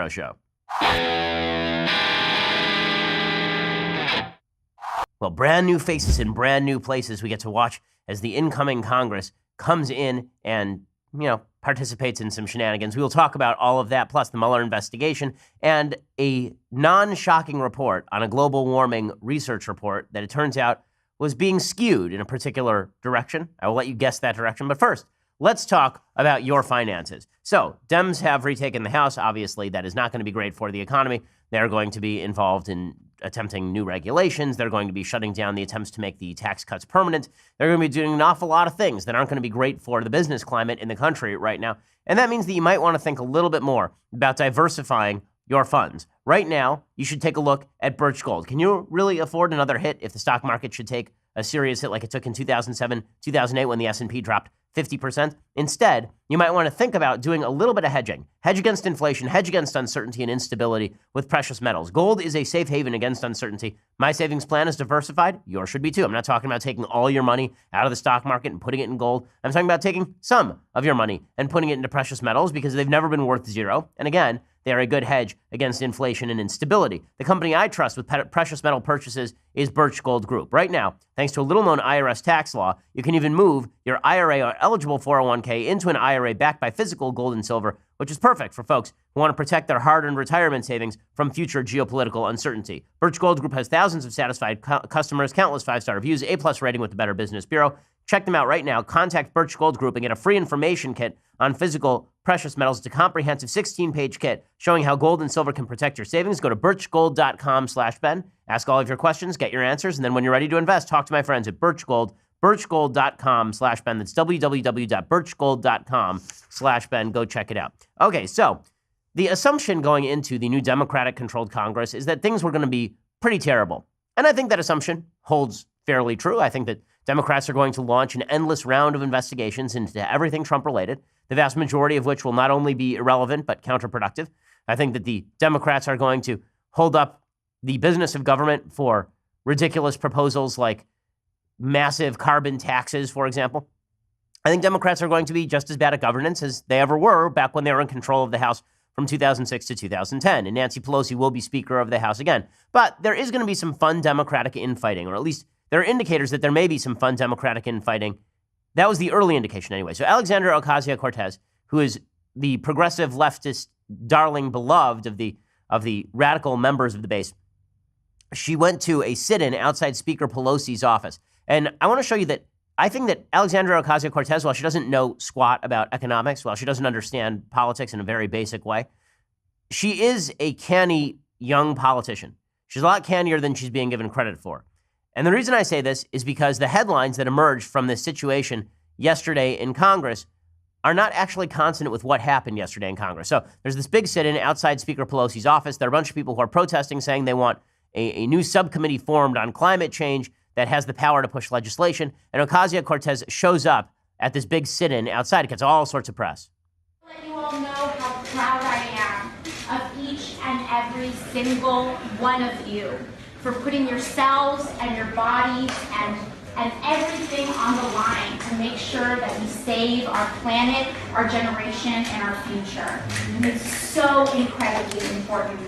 Show. Well, brand new faces in brand new places we get to watch as the incoming Congress comes in and, participates in some shenanigans. We will talk about all of that, plus the Mueller investigation and a non-shocking report on a global warming research report that it turns out was being skewed in a particular direction. I will let you guess that direction. But first, let's talk about your finances. So, Dems have retaken the House. Obviously, that is not going to be great for the economy. They're going to be involved in attempting new regulations. They're going to be shutting down the attempts to make the tax cuts permanent. They're going to be doing an awful lot of things that aren't going to be great for the business climate in the country right now. And that means that you might want to think a little bit more about diversifying your funds. Right now, you should take a look at Birch Gold. Can you really afford another hit if the stock market should take a serious hit like it took in 2007, 2008 when the S&P dropped 50%? Instead, you might want to think about doing a little bit of hedging. Hedge against inflation, hedge against uncertainty and instability with precious metals. Gold is a safe haven against uncertainty. My savings plan is diversified. Yours should be too. I'm not talking about taking all your money out of the stock market and putting it in gold. I'm talking about taking some of your money and putting it into precious metals because they've never been worth zero. And again, they are a good hedge against inflation and instability. The company I trust with precious metal purchases is Birch Gold Group. Right now, thanks to a little-known IRS tax law, you can even move your IRA or eligible 401k into an IRA backed by physical gold and silver, which is perfect for folks who want to protect their hard-earned retirement savings from future geopolitical uncertainty. Birch Gold Group has thousands of satisfied customers, countless five-star reviews, A+ rating with the Better Business Bureau. Check them out right now. Contact Birch Gold Group and get a free information kit on physical precious metals. It's a comprehensive 16-page kit showing how gold and silver can protect your savings. Go to birchgold.com/Ben. Ask all of your questions, get your answers, and then when you're ready to invest, talk to my friends at Birch Gold, birchgold.com/Ben. That's www.birchgold.com/Ben. Go check it out. Okay, so the assumption going into the new Democratic-controlled Congress is that things were going to be pretty terrible. And I think that assumption holds fairly true. I think that Democrats are going to launch an endless round of investigations into everything Trump-related, the vast majority of which will not only be irrelevant but counterproductive. I think that the Democrats are going to hold up the business of government for ridiculous proposals like massive carbon taxes, for example. I think Democrats are going to be just as bad at governance as they ever were back when they were in control of the House from 2006 to 2010. And Nancy Pelosi will be Speaker of the House again. But there is going to be some fun Democratic infighting, or at least there are indicators that there may be some fun Democratic infighting. That was the early indication anyway. So Alexandria Ocasio-Cortez, who is the progressive leftist darling beloved of the radical members of the base, she went to a sit-in outside Speaker Pelosi's office. And I want to show you that I think that Alexandria Ocasio-Cortez, while she doesn't know squat about economics, while she doesn't understand politics in a very basic way, she is a canny young politician. She's a lot cannier than she's being given credit for. And the reason I say this is because the headlines that emerged from this situation yesterday in Congress are not actually consonant with what happened yesterday in Congress. So there's this big sit-in outside Speaker Pelosi's office. There are a bunch of people who are protesting, saying they want a new subcommittee formed on climate change that has the power to push legislation. And Ocasio-Cortez shows up at this big sit-in outside. It gets all sorts of press. Let you all know how proud I am of each and every single one of you for putting yourselves and your bodies and everything on the line to make sure that we save our planet, our generation, and our future. It's so incredibly important.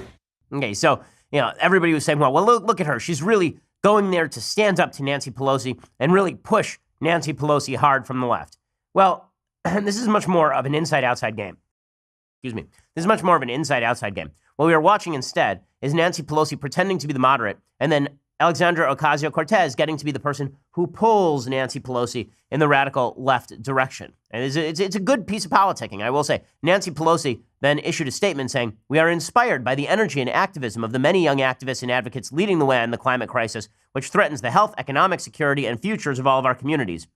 Okay, so, everybody was saying, well, look at her. She's really going there to stand up to Nancy Pelosi and really push Nancy Pelosi hard from the left. Well, this is much more of an inside-outside game. Excuse me. This is much more of an inside-outside game. What we are watching instead is Nancy Pelosi pretending to be the moderate, and then Alexandria Ocasio-Cortez getting to be the person who pulls Nancy Pelosi in the radical left direction. And it's a good piece of politicking, I will say. Nancy Pelosi then issued a statement saying, "We are inspired by the energy and activism of the many young activists and advocates leading the way on the climate crisis, which threatens the health, economic security, and futures of all of our communities.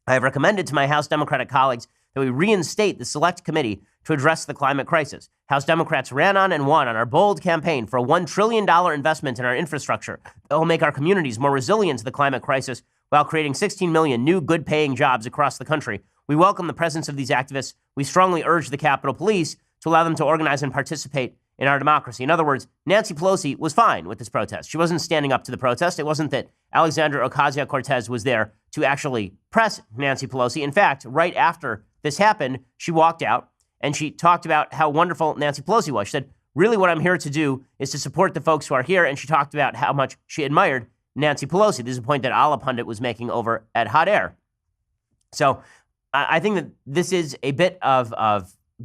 I have recommended to my House Democratic colleagues that we reinstate the Select Committee to address the climate crisis. House Democrats ran on and won on our bold campaign for a $1 trillion investment in our infrastructure that will make our communities more resilient to the climate crisis while creating 16 million new good-paying jobs across the country. We welcome the presence of these activists. We strongly urge the Capitol Police to allow them to organize and participate in our democracy." In other words, Nancy Pelosi was fine with this protest. She wasn't standing up to the protest. It wasn't that Alexandria Ocasio-Cortez was there to actually press Nancy Pelosi. In fact, right after this happened, she walked out and she talked about how wonderful Nancy Pelosi was. She said, really what I'm here to do is to support the folks who are here, and she talked about how much she admired Nancy Pelosi. This is a point that Allah Pundit was making over at Hot Air. So I think that this is a bit of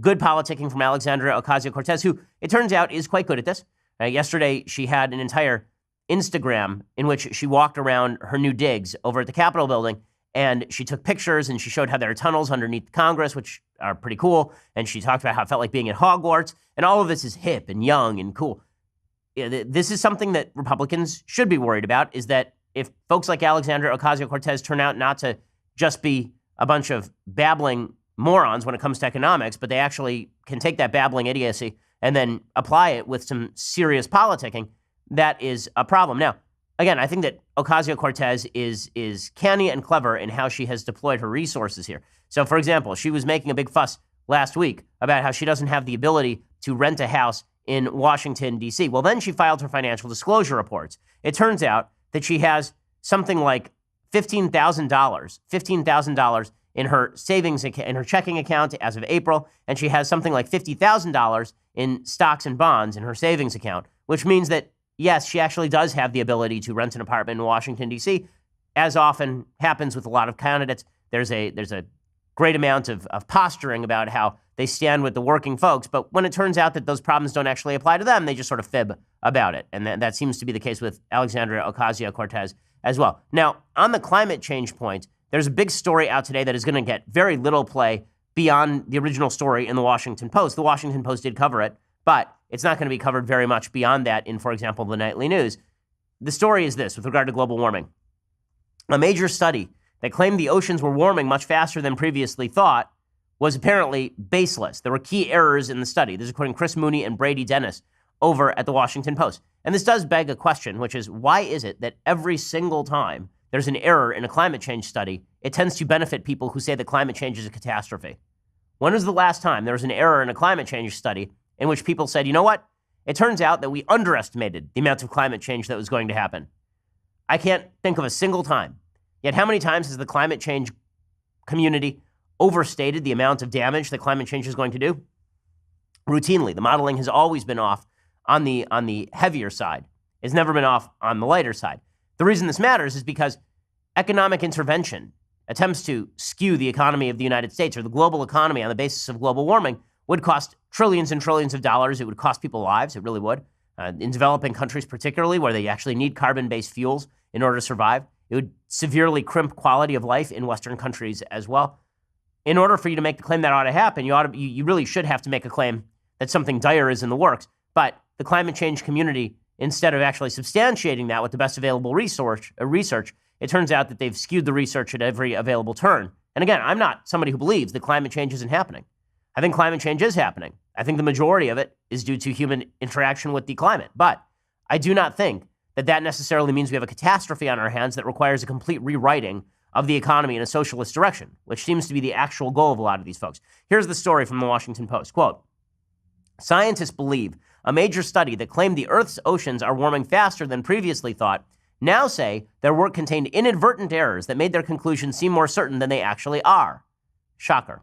good politicking from Alexandria Ocasio-Cortez, who it turns out is quite good at this. Yesterday, she had an entire Instagram in which she walked around her new digs over at the Capitol building, and she took pictures and she showed how there are tunnels underneath Congress, which are pretty cool. And she talked about how it felt like being at Hogwarts. And all of this is hip and young and cool. This is something that Republicans should be worried about, is that if folks like Alexandria Ocasio-Cortez turn out not to just be a bunch of babbling morons when it comes to economics, but they actually can take that babbling idiocy and then apply it with some serious politicking, that is a problem. Now, again, I think that Ocasio-Cortez is canny and clever in how she has deployed her resources here. So, for example, she was making a big fuss last week about how she doesn't have the ability to rent a house in Washington, D.C. Well, then she filed her financial disclosure reports. It turns out that she has something like $15,000 in her savings in her checking account as of April, and she has something like $50,000 in stocks and bonds in her savings account, which means that, yes, she actually does have the ability to rent an apartment in Washington, D.C. As often happens with a lot of candidates, there's a great amount of posturing about how they stand with the working folks, but when it turns out that those problems don't actually apply to them, they just sort of fib about it. And that seems to be the case with Alexandria Ocasio-Cortez as well. Now, on the climate change point, there's a big story out today that is going to get very little play beyond the original story in the Washington Post. The Washington Post did cover it, but it's not going to be covered very much beyond that in, for example, the nightly news. The story is this with regard to global warming. A major study that claimed the oceans were warming much faster than previously thought was apparently baseless. There were key errors in the study. This is according to Chris Mooney and Brady Dennis over at the Washington Post. And this does beg a question, which is, why is it that every single time there's an error in a climate change study, it tends to benefit people who say that climate change is a catastrophe? When was the last time there was an error in a climate change study in which people said, you know what? It turns out that we underestimated the amount of climate change that was going to happen. I can't think of a single time. Yet how many times has the climate change community overstated the amount of damage that climate change is going to do? Routinely. The modeling has always been off on the heavier side. It's never been off on the lighter side. The reason this matters is because economic intervention, attempts to skew the economy of the United States or the global economy on the basis of global warming, would cost trillions and trillions of dollars. It would cost people lives. It really would. In developing countries particularly, where they actually need carbon-based fuels in order to survive, it would severely crimp quality of life in Western countries as well. In order for you to make the claim that ought to happen, you really should have to make a claim that something dire is in the works. But the climate change community, instead of actually substantiating that with the best available research, it turns out that they've skewed the research at every available turn. And again, I'm not somebody who believes that climate change isn't happening. I think climate change is happening. I think the majority of it is due to human interaction with the climate. But I do not think that necessarily means we have a catastrophe on our hands that requires a complete rewriting of the economy in a socialist direction, which seems to be the actual goal of a lot of these folks. Here's the story from the Washington Post. Quote, scientists believe a major study that claimed the Earth's oceans are warming faster than previously thought now say their work contained inadvertent errors that made their conclusions seem more certain than they actually are. Shocker.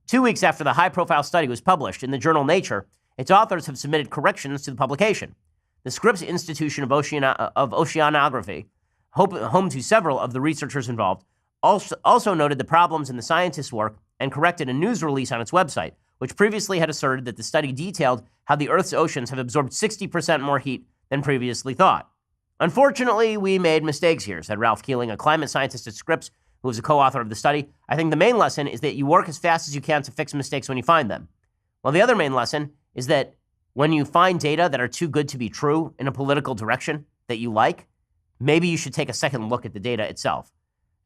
2 weeks after the high-profile study was published in the journal Nature, its authors have submitted corrections to the publication. The Scripps Institution of Oceanography, home to several of the researchers involved, also noted the problems in the scientists' work and corrected a news release on its website, which previously had asserted that the study detailed how the Earth's oceans have absorbed 60% more heat than previously thought. Unfortunately, we made mistakes here, said Ralph Keeling, a climate scientist at Scripps, who was a co-author of the study. I think the main lesson is that you work as fast as you can to fix mistakes when you find them. Well, the other main lesson is that when you find data that are too good to be true in a political direction that you like, maybe you should take a second look at the data itself.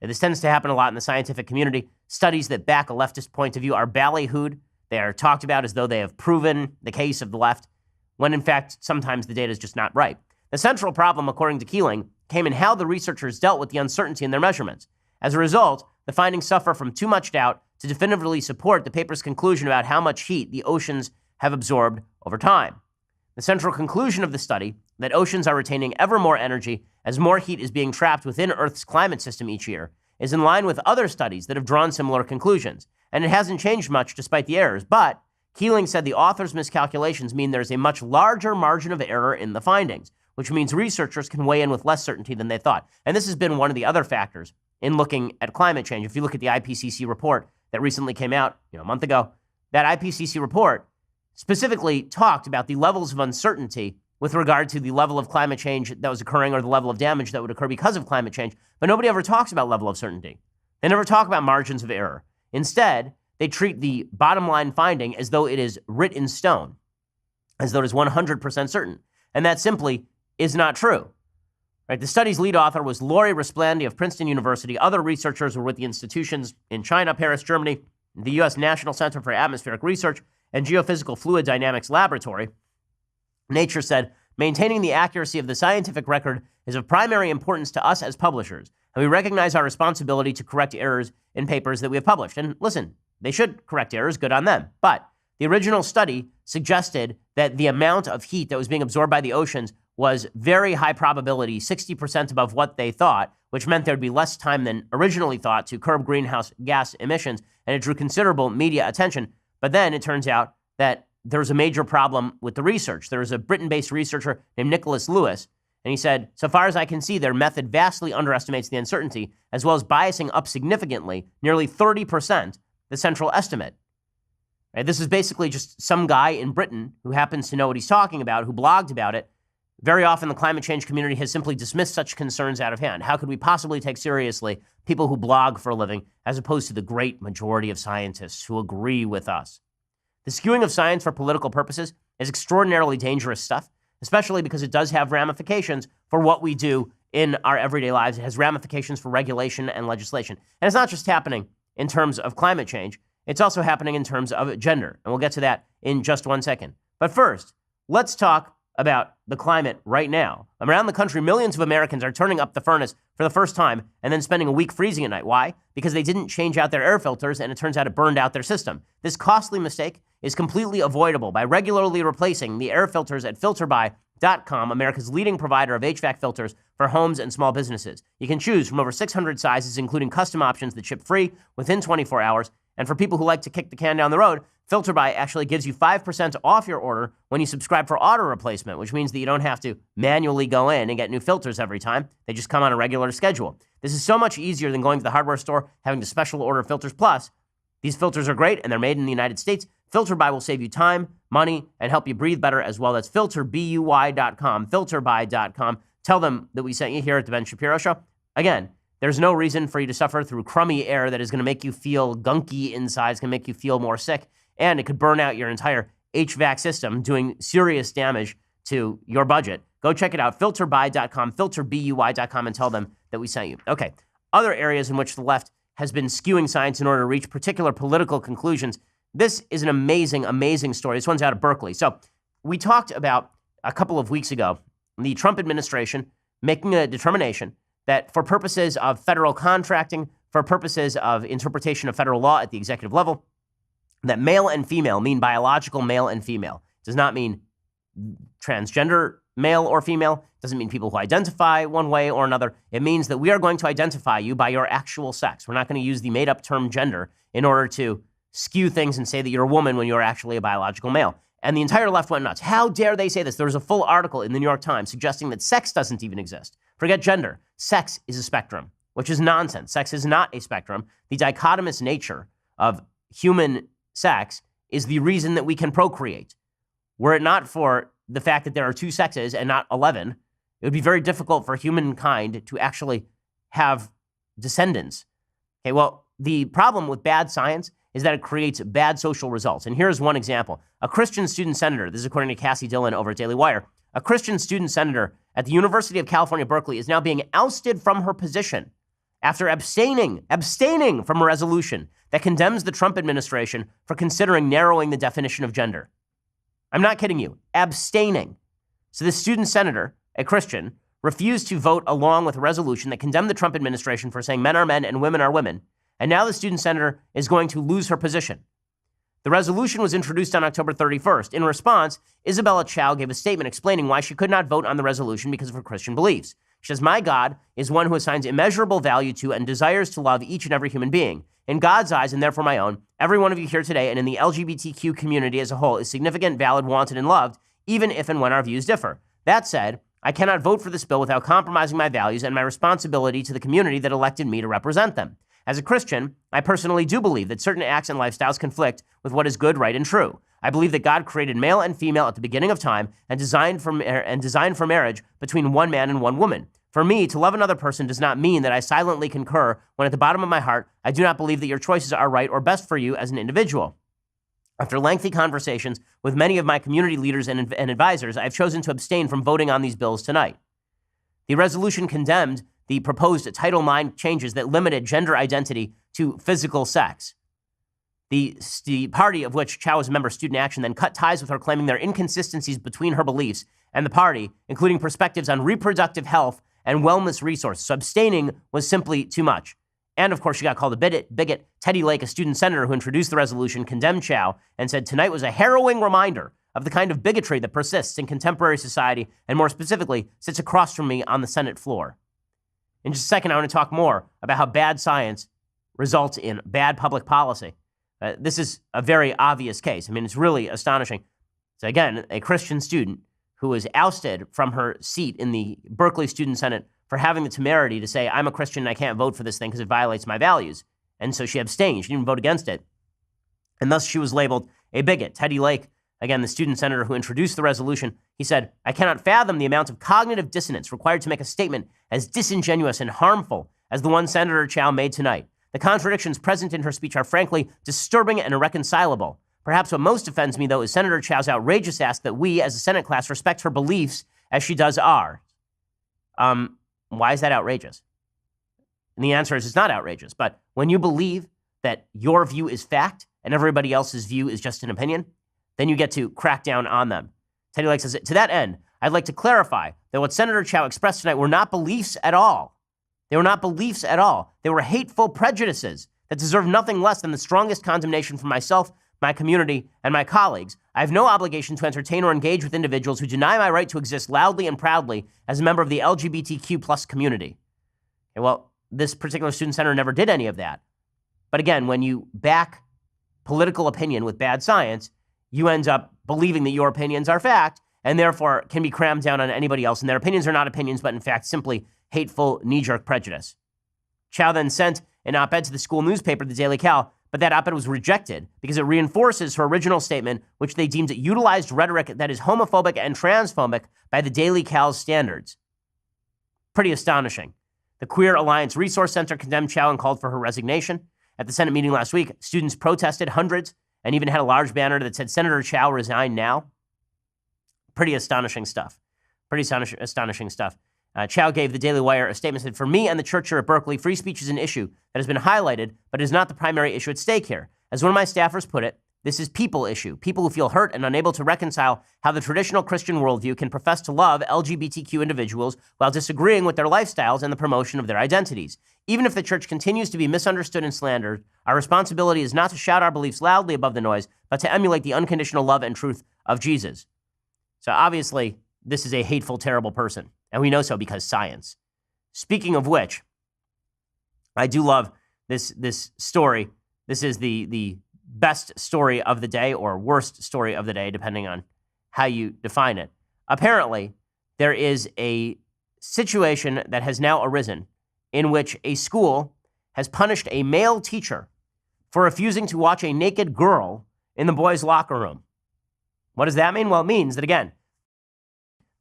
And this tends to happen a lot in the scientific community. Studies that back a leftist point of view are ballyhooed. They are talked about as though they have proven the case of the left, when in fact, sometimes the data is just not right. The central problem, according to Keeling, came in how the researchers dealt with the uncertainty in their measurements. As a result, the findings suffer from too much doubt to definitively support the paper's conclusion about how much heat the oceans have absorbed over time. The central conclusion of the study, that oceans are retaining ever more energy as more heat is being trapped within Earth's climate system each year, is in line with other studies that have drawn similar conclusions, and it hasn't changed much despite the errors. But Keeling said the author's miscalculations mean there's a much larger margin of error in the findings, which means researchers can weigh in with less certainty than they thought. And this has been one of the other factors in looking at climate change. If you look at the IPCC report that recently came out, a month ago, that IPCC report specifically talked about the levels of uncertainty with regard to the level of climate change that was occurring or the level of damage that would occur because of climate change. But nobody ever talks about level of certainty. They never talk about margins of error. Instead, they treat the bottom line finding as though it is writ in stone, as though it is 100% certain. And that simply is not true. Right? The study's lead author was Lori Resplandi of Princeton University. Other researchers were with the institutions in China, Paris, Germany, the U.S. National Center for Atmospheric Research, and Geophysical Fluid Dynamics Laboratory. Nature said, maintaining the accuracy of the scientific record is of primary importance to us as publishers, and we recognize our responsibility to correct errors in papers that we have published. And listen, they should correct errors, good on them. But the original study suggested that the amount of heat that was being absorbed by the oceans was very high probability, 60% above what they thought, which meant there'd be less time than originally thought to curb greenhouse gas emissions, and it drew considerable media attention. But then it turns out that there was a major problem with the research. There was a Britain-based researcher named Nicholas Lewis, and he said, so far as I can see, their method vastly underestimates the uncertainty, as well as biasing up significantly, nearly 30%, the central estimate. Right? This is basically just some guy in Britain who happens to know what he's talking about, who blogged about it. Very often, the climate change community has simply dismissed such concerns out of hand. How could we possibly take seriously people who blog for a living, as opposed to the great majority of scientists who agree with us? The skewing of science for political purposes is extraordinarily dangerous stuff, especially because it does have ramifications for what we do in our everyday lives. It has ramifications for regulation and legislation. And it's not just happening in terms of climate change. It's also happening in terms of gender. And we'll get to that in just 1 second. But first, let's talk about the climate right now. Around the country, millions of Americans are turning up the furnace for the first time and then spending a week freezing at night. Why? Because they didn't change out their air filters, and it turns out it burned out their system. This costly mistake is completely avoidable by regularly replacing the air filters at filterbuy.com, America's leading provider of HVAC filters for homes and small businesses. You can choose from over 600 sizes, including custom options that ship free within 24 hours. And for people who like to kick the can down the road, FilterBuy actually gives you 5% off your order when you subscribe for auto replacement, which means that you don't have to manually go in and get new filters every time. They just come on a regular schedule. This is so much easier than going to the hardware store, having to special order filters. Plus, these filters are great and they're made in the United States. FilterBuy will save you time, money, and help you breathe better as well. That's filterbuy.com, filterbuy.com. Tell them that we sent you here at The Ben Shapiro Show. Again, there's no reason for you to suffer through crummy air that is going to make you feel gunky inside. It's going to make you feel more sick, and it could burn out your entire HVAC system, doing serious damage to your budget. Go check it out, filterbuy.com, filterbuy.com, and tell them that we sent you. Okay, other areas in which the left has been skewing science in order to reach particular political conclusions. This is an amazing, amazing story. This one's out of Berkeley. So we talked about a couple of weeks ago, the Trump administration making a determination that for purposes of federal contracting, for purposes of interpretation of federal law at the executive level, that male and female mean biological male and female. It does not mean transgender male or female. It doesn't mean people who identify one way or another. It means that we are going to identify you by your actual sex. We're not going to use the made-up term gender in order to skew things and say that you're a woman when you're actually a biological male. And the entire left went nuts. How dare they say this? There was a full article in the New York Times suggesting that sex doesn't even exist. Forget gender. Sex is a spectrum, which is nonsense. Sex is not a spectrum. The dichotomous nature of human sex is the reason that we can procreate. Were it not for the fact that there are two sexes and not 11, it would be very difficult for humankind to actually have descendants. Okay, well, the problem with bad science is that it creates bad social results. And here's one example. A Christian student senator, this is according to Cassie Dillon over at Daily Wire, a Christian student senator at the University of California, Berkeley, is now being ousted from her position after abstaining from a resolution that condemns the Trump administration for considering narrowing the definition of gender. I'm not kidding you, abstaining. So this student senator, a Christian, refused to vote along with a resolution that condemned the Trump administration for saying men are men and women are women. And now the student senator is going to lose her position. The resolution was introduced on October 31st. In response, Isabella Chow gave a statement explaining why she could not vote on the resolution because of her Christian beliefs. She says, "My God is one who assigns immeasurable value to and desires to love each and every human being. In God's eyes, and therefore my own, every one of you here today and in the LGBTQ community as a whole is significant, valid, wanted, and loved, even if and when our views differ. That said, I cannot vote for this bill without compromising my values and my responsibility to the community that elected me to represent them. As a Christian, I personally do believe that certain acts and lifestyles conflict with what is good, right, and true. I believe that God created male and female at the beginning of time and designed for marriage between one man and one woman. For me, to love another person does not mean that I silently concur when at the bottom of my heart, I do not believe that your choices are right or best for you as an individual. After lengthy conversations with many of my community leaders and advisors, I have chosen to abstain from voting on these bills tonight. The resolution condemned the proposed Title IX changes that limited gender identity to physical sex. The party of which Chow was a member of Student Action then cut ties with her, claiming there are inconsistencies between her beliefs and the party, including perspectives on reproductive health and wellness resources. So abstaining was simply too much. And of course, she got called a bigot. Teddy Lake, a student senator who introduced the resolution, condemned Chow and said tonight was a harrowing reminder of the kind of bigotry that persists in contemporary society and more specifically sits across from me on the Senate floor. In just a second, I want to talk more about how bad science results in bad public policy. This is a very obvious case. I mean, it's really astonishing. So again, a Christian student who was ousted from her seat in the Berkeley Student Senate for having the temerity to say, I'm a Christian and I can't vote for this thing because it violates my values. And so she abstained. She didn't even vote against it. And thus she was labeled a bigot. Teddy Lake, again, the student senator who introduced the resolution, he said, I cannot fathom the amount of cognitive dissonance required to make a statement as disingenuous and harmful as the one Senator Chow made tonight. The contradictions present in her speech are frankly disturbing and irreconcilable. Perhaps what most offends me, though, is Senator Chow's outrageous ask that we, as a Senate class, respect her beliefs as she does ours. Why is that outrageous? And the answer is it's not outrageous. But when you believe that your view is fact and everybody else's view is just an opinion, then you get to crack down on them. Teddy Lake says, to that end, I'd like to clarify that what Senator Chow expressed tonight were not beliefs at all. They were not beliefs at all. They were hateful prejudices that deserve nothing less than the strongest condemnation from myself, my community, and my colleagues. I have no obligation to entertain or engage with individuals who deny my right to exist loudly and proudly as a member of the LGBTQ plus community. Okay, well, this particular student senator never did any of that. But again, when you back political opinion with bad science, you end up believing that your opinions are fact and therefore can be crammed down on anybody else. And their opinions are not opinions, but in fact, simply hateful knee-jerk prejudice. Chow then sent an op-ed to the school newspaper, the Daily Cal, but that op-ed was rejected because it reinforces her original statement, which they deemed utilized rhetoric that is homophobic and transphobic by the Daily Cal's standards. Pretty astonishing. The Queer Alliance Resource Center condemned Chow and called for her resignation. At the Senate meeting last week, students protested, hundreds, and even had a large banner that said, Senator Chow, resign now. Pretty astonishing stuff. Astonishing stuff. Chow gave the Daily Wire a statement that said, for me and the church here at Berkeley, free speech is an issue that has been highlighted, but is not the primary issue at stake here. As one of my staffers put it, this is people issue. People who feel hurt and unable to reconcile how the traditional Christian worldview can profess to love LGBTQ individuals while disagreeing with their lifestyles and the promotion of their identities. Even if the church continues to be misunderstood and slandered, our responsibility is not to shout our beliefs loudly above the noise, but to emulate the unconditional love and truth of Jesus. So obviously, this is a hateful, terrible person. And we know so because science. Speaking of which, I do love this story. This is the best story of the day or worst story of the day, depending on how you define it. Apparently, there is a situation that has now arisen in which a school has punished a male teacher for refusing to watch a naked girl in the boys' locker room. What does that mean? Well, it means that, again,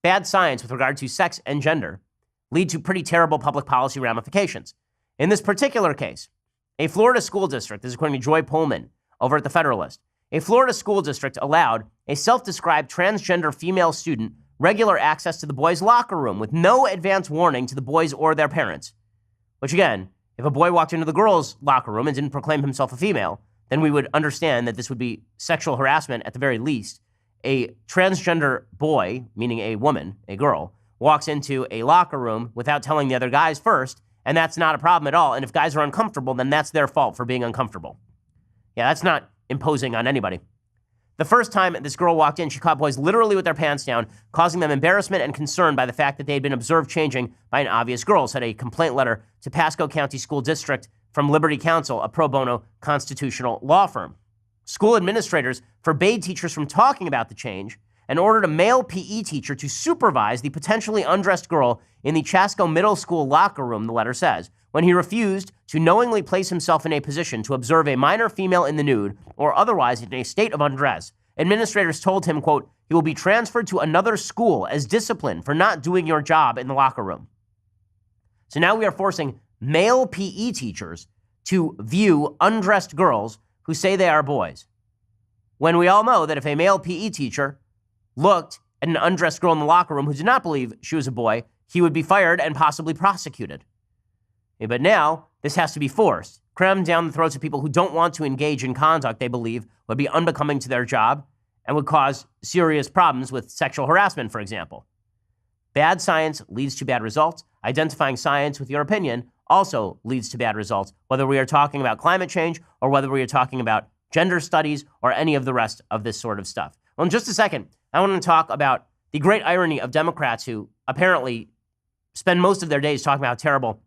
bad science with regard to sex and gender lead to pretty terrible public policy ramifications. In this particular case, a Florida school district, this is according to Joy Pullman over at the Federalist, a Florida school district allowed a self-described transgender female student regular access to the boys' locker room with no advance warning to the boys or their parents. Which again, if a boy walked into the girls' locker room and didn't proclaim himself a female, then we would understand that this would be sexual harassment at the very least. A transgender boy, meaning a woman, a girl, walks into a locker room without telling the other guys first, and that's not a problem at all. And if guys are uncomfortable, then that's their fault for being uncomfortable. Yeah, that's not imposing on anybody. The first time this girl walked in, she caught boys literally with their pants down, causing them embarrassment and concern by the fact that they had been observed changing by an obvious girl, said a complaint letter to Pasco County School District from Liberty Counsel, a pro bono constitutional law firm. School administrators forbade teachers from talking about the change and ordered a male PE teacher to supervise the potentially undressed girl in the Chasco Middle School locker room, the letter says, when he refused to knowingly place himself in a position to observe a minor female in the nude or otherwise in a state of undress. Administrators told him, quote, he will be transferred to another school as discipline for not doing your job in the locker room. So now we are forcing male PE teachers to view undressed girls who say they are boys. When we all know that if a male PE teacher looked at an undressed girl in the locker room who did not believe she was a boy, he would be fired and possibly prosecuted. But now this has to be forced, crammed down the throats of people who don't want to engage in conduct they believe would be unbecoming to their job and would cause serious problems with sexual harassment, for example. Bad science leads to bad results. Identifying science with your opinion also leads to bad results, whether we are talking about climate change or whether we are talking about gender studies or any of the rest of this sort of stuff. Well, in just a second, I want to talk about the great irony of Democrats who apparently spend most of their days talking about how terrible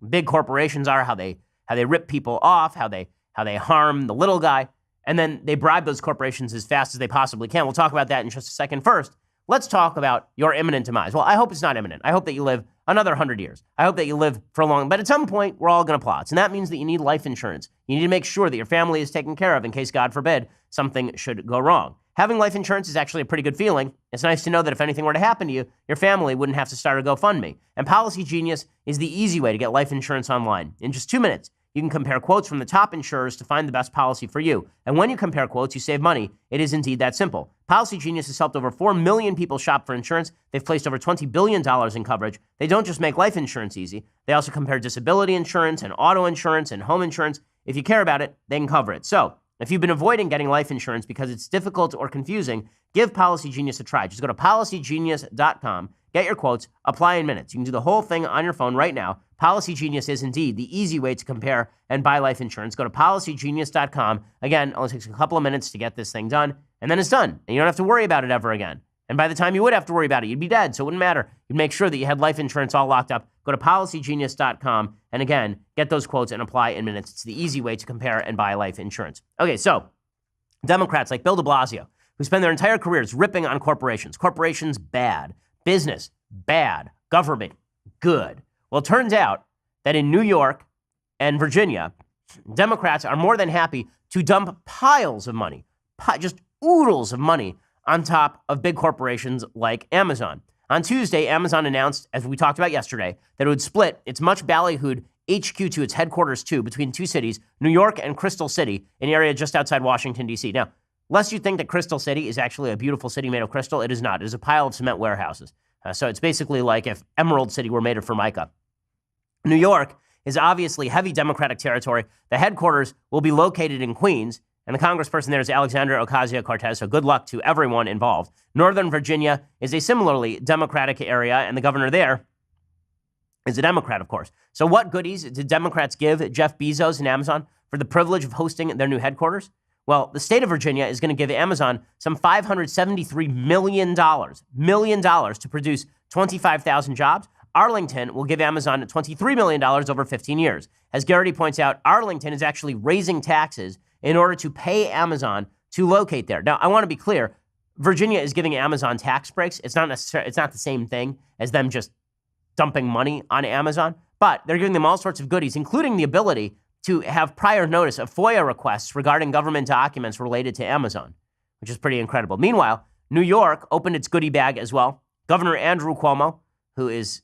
big corporations are, how they rip people off, how they harm the little guy, and then they bribe those corporations as fast as they possibly can. We'll talk about that in just a second. First, let's talk about your imminent demise. Well, I hope it's not imminent. I hope that you live another 100 years. I hope that you live for a long, but at some point, we're all going to plot. And that means that you need life insurance. You need to make sure that your family is taken care of in case, God forbid, something should go wrong. Having life insurance is actually a pretty good feeling. It's nice to know that if anything were to happen to you, your family wouldn't have to start a GoFundMe. And Policy Genius is the easy way to get life insurance online. In just 2 minutes, you can compare quotes from the top insurers to find the best policy for you. And when you compare quotes, you save money. It is indeed that simple. Policy Genius has helped over 4 million people shop for insurance. They've placed over $20 billion in coverage. They don't just make life insurance easy. They also compare disability insurance and auto insurance and home insurance. If you care about it, they can cover it. So if you've been avoiding getting life insurance because it's difficult or confusing, give Policy Genius a try. Just go to policygenius.com, get your quotes, apply in minutes. You can do the whole thing on your phone right now. Policy Genius is indeed the easy way to compare and buy life insurance. Go to policygenius.com. Again, it only takes a couple of minutes to get this thing done, and then it's done. And you don't have to worry about it ever again. And by the time you would have to worry about it, you'd be dead, so it wouldn't matter. You'd make sure that you had life insurance all locked up. Go to policygenius.com, and again, get those quotes and apply in minutes. It's the easy way to compare and buy life insurance. Okay, so Democrats like Bill de Blasio, who spend their entire careers ripping on corporations. Corporations, bad. Business, bad. Government, good. Well, it turns out that in New York and Virginia, Democrats are more than happy to dump piles of money, just oodles of money on top of big corporations like Amazon. On Tuesday, Amazon announced, as we talked about yesterday, that it would split its much ballyhooed HQ to its headquarters between two cities, New York and Crystal City, an area just outside Washington, D.C. Now, lest you think that Crystal City is actually a beautiful city made of crystal, it is not. It is a pile of cement warehouses. So it's basically like if Emerald City were made of Formica. New York is obviously heavy Democratic territory. The headquarters will be located in Queens, and the congressperson there is Alexandria Ocasio-Cortez, so good luck to everyone involved. Northern Virginia is a similarly Democratic area, and the governor there is a Democrat, of course. So what goodies did Democrats give Jeff Bezos and Amazon for the privilege of hosting their new headquarters? Well, the state of Virginia is going to give Amazon some $573 million to produce 25,000 jobs. Arlington will give Amazon $23 million over 15 years. As Garrity points out, Arlington is actually raising taxes in order to pay Amazon to locate there. Now, I want to be clear. Virginia is giving Amazon tax breaks. It's not the same thing as them just dumping money on Amazon, but they're giving them all sorts of goodies, including the ability to have prior notice of FOIA requests regarding government documents related to Amazon, which is pretty incredible. Meanwhile, New York opened its goodie bag as well. Governor Andrew Cuomo, who is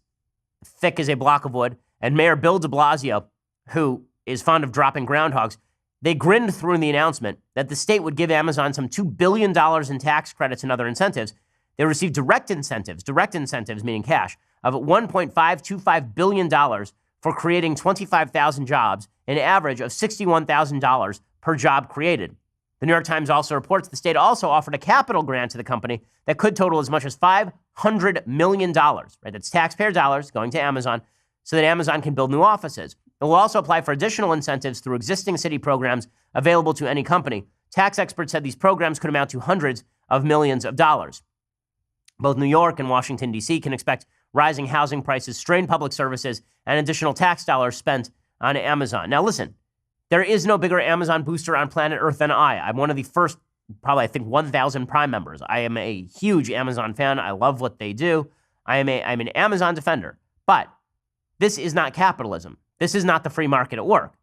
thick as a block of wood, and Mayor Bill de Blasio, who is fond of dropping groundhogs, they grinned through the announcement that the state would give Amazon some $2 billion in tax credits and other incentives. They received direct incentives meaning cash, of $1.525 billion for creating 25,000 jobs, an average of $61,000 per job created. The New York Times also reports the state also offered a capital grant to the company that could total as much as $500 million, right? That's taxpayer dollars going to Amazon so that Amazon can build new offices. It will also apply for additional incentives through existing city programs available to any company. Tax experts said these programs could amount to hundreds of millions of dollars. Both New York and Washington, D.C. can expect rising housing prices, strained public services, and additional tax dollars spent on Amazon. Now listen, There is no bigger Amazon booster on planet Earth than I. I'm one of the first, probably, I think, 1,000 Prime members. I am a huge Amazon fan. I love what they do. I'm an Amazon defender. But this is not capitalism. This is not the free market at work.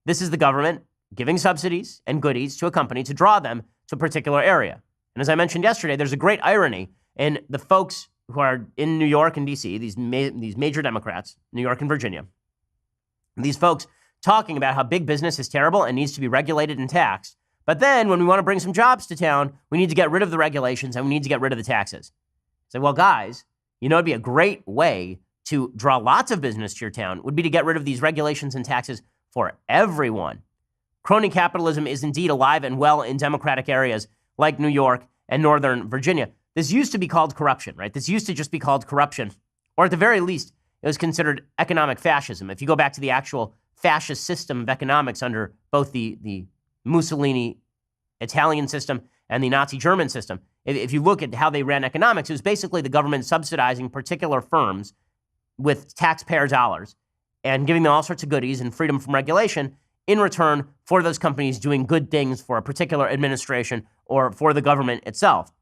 This is the government giving subsidies and goodies to a company to draw them to a particular area. And as I mentioned yesterday, there's a great irony in the folks who are in New York and D.C., these major Democrats, New York and Virginia, these folks talking about how big business is terrible and needs to be regulated and taxed. But then when we want to bring some jobs to town, we need to get rid of the regulations and we need to get rid of the taxes. So, well, guys, it'd be a great way to draw lots of business to your town would be to get rid of these regulations and taxes for everyone. Crony capitalism is indeed alive and well in democratic areas like New York and Northern Virginia. This used to be called corruption, right? This used to just be called corruption, or at the very least, it was considered economic fascism. If you go back to the actual fascist system of economics under both the Mussolini Italian system and the Nazi German system, if you look at how they ran economics, it was basically the government subsidizing particular firms with taxpayer dollars and giving them all sorts of goodies and freedom from regulation in return for those companies doing good things for a particular administration or for the government itself.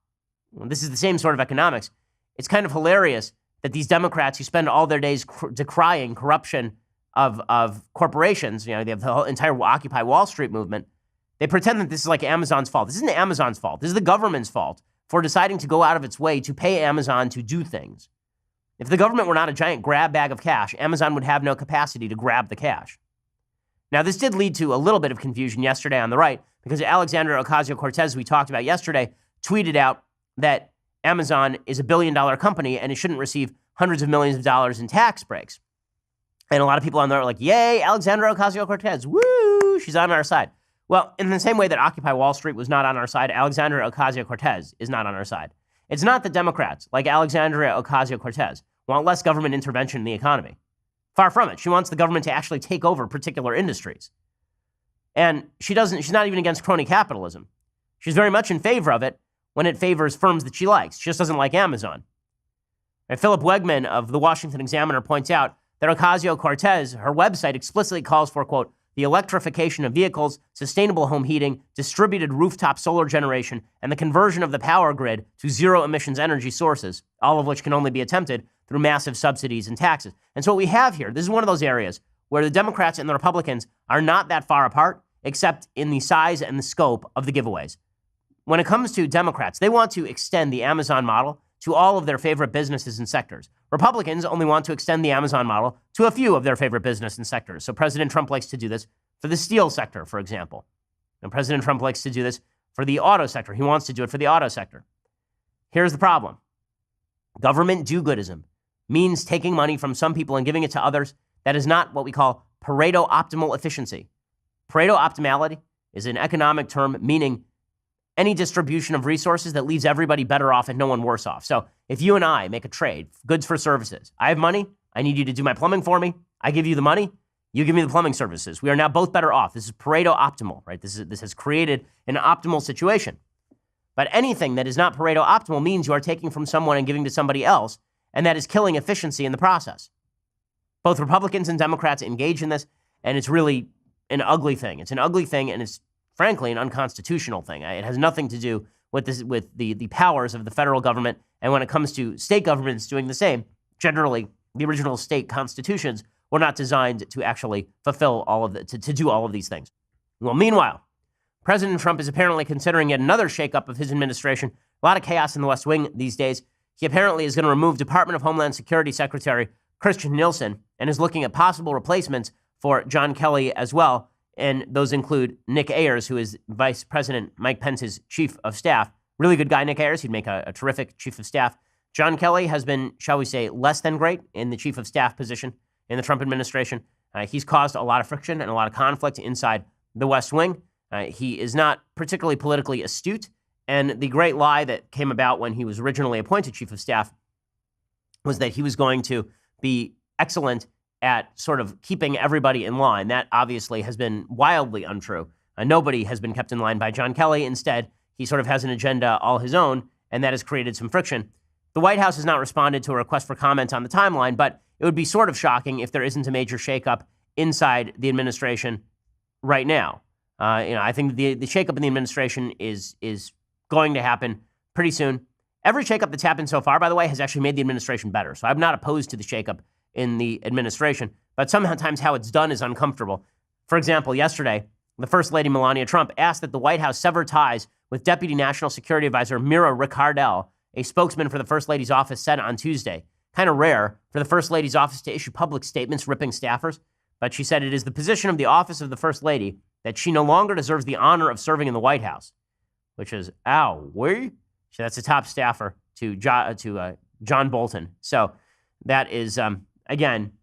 This is the same sort of economics. It's kind of hilarious that these Democrats who spend all their days decrying corruption of corporations, they have the whole entire Occupy Wall Street movement, they pretend that this is like Amazon's fault. This isn't Amazon's fault. This is the government's fault for deciding to go out of its way to pay Amazon to do things. If the government were not a giant grab bag of cash, Amazon would have no capacity to grab the cash. Now, this did lead to a little bit of confusion yesterday on the right because Alexandria Ocasio-Cortez, we talked about yesterday, tweeted out that Amazon is a billion-dollar company and it shouldn't receive hundreds of millions of dollars in tax breaks. And a lot of people on there are like, yay, Alexandria Ocasio-Cortez, woo, she's on our side. Well, in the same way that Occupy Wall Street was not on our side, Alexandria Ocasio-Cortez is not on our side. It's not that Democrats, like Alexandria Ocasio-Cortez, want less government intervention in the economy. Far from it. She wants the government to actually take over particular industries. And she's not even against crony capitalism. She's very much in favor of it when it favors firms that she likes. She just doesn't like Amazon. And Philip Wegman of the Washington Examiner points out that Ocasio-Cortez, her website explicitly calls for, quote, the electrification of vehicles, sustainable home heating, distributed rooftop solar generation, and the conversion of the power grid to zero emissions energy sources, all of which can only be attempted through massive subsidies and taxes. And so what we have here, this is one of those areas where the Democrats and the Republicans are not that far apart, except in the size and the scope of the giveaways. When it comes to Democrats, they want to extend the Amazon model to all of their favorite businesses and sectors. Republicans only want to extend the Amazon model to a few of their favorite business and sectors. So President Trump likes to do this for the steel sector, for example. And President Trump likes to do this for the auto sector. He wants to do it for the auto sector. Here's the problem. Government do-goodism means taking money from some people and giving it to others. That is not what we call Pareto optimal efficiency. Pareto optimality is an economic term meaning any distribution of resources that leaves everybody better off and no one worse off. So if you and I make a trade, goods for services, I have money, I need you to do my plumbing for me, I give you the money, you give me the plumbing services. We are now both better off. This is Pareto optimal, right? This has created an optimal situation. But anything that is not Pareto optimal means you are taking from someone and giving to somebody else, and that is killing efficiency in the process. Both Republicans and Democrats engage in this, and it's really an ugly thing. It's an ugly thing, and it's frankly an unconstitutional thing. It has nothing to do with this, with the powers of the federal government. And when it comes to state governments doing the same, generally the original state constitutions were not designed to actually fulfill all of to do all of these things. Well, meanwhile, President Trump is apparently considering yet another shakeup of his administration. A lot of chaos in the West Wing these days. He apparently is going to remove Department of Homeland Security Secretary Christian Nielsen and is looking at possible replacements for John Kelly as well. And those include Nick Ayers, who is Vice President Mike Pence's chief of staff. Really good guy, Nick Ayers. He'd make a terrific chief of staff. John Kelly has been, shall we say, less than great in the chief of staff position in the Trump administration. He's caused a lot of friction and a lot of conflict inside the West Wing. He is not particularly politically astute. And the great lie that came about when he was originally appointed chief of staff was that he was going to be excellent at sort of keeping everybody in line. That obviously has been wildly untrue. Nobody has been kept in line by John Kelly. Instead, he sort of has an agenda all his own, and that has created some friction. The White House has not responded to a request for comment on the timeline, but it would be sort of shocking if there isn't a major shakeup inside the administration right now. I think the shakeup in the administration is going to happen pretty soon. Every shakeup that's happened so far, by the way, has actually made the administration better. So I'm not opposed to the shakeup in the administration, but sometimes how it's done is uncomfortable. For example, yesterday, the First Lady Melania Trump asked that the White House sever ties with Deputy National Security Advisor Mira Ricardel, a spokesman for the First Lady's office said on Tuesday. Kind of rare for the First Lady's office to issue public statements ripping staffers, but she said it is the position of the office of the First Lady that she no longer deserves the honor of serving in the White House, which is, So that's a top staffer to John Bolton. So that is, again,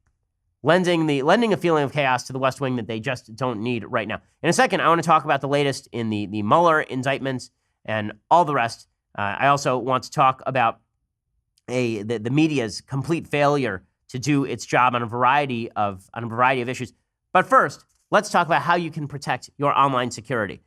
lending a feeling of chaos to the West Wing that they just don't need right now. In a second, I want to talk about the latest in the Mueller indictments and all the rest. I also want to talk about the media's complete failure to do its job on a variety of issues. But first, let's talk about how you can protect your online security.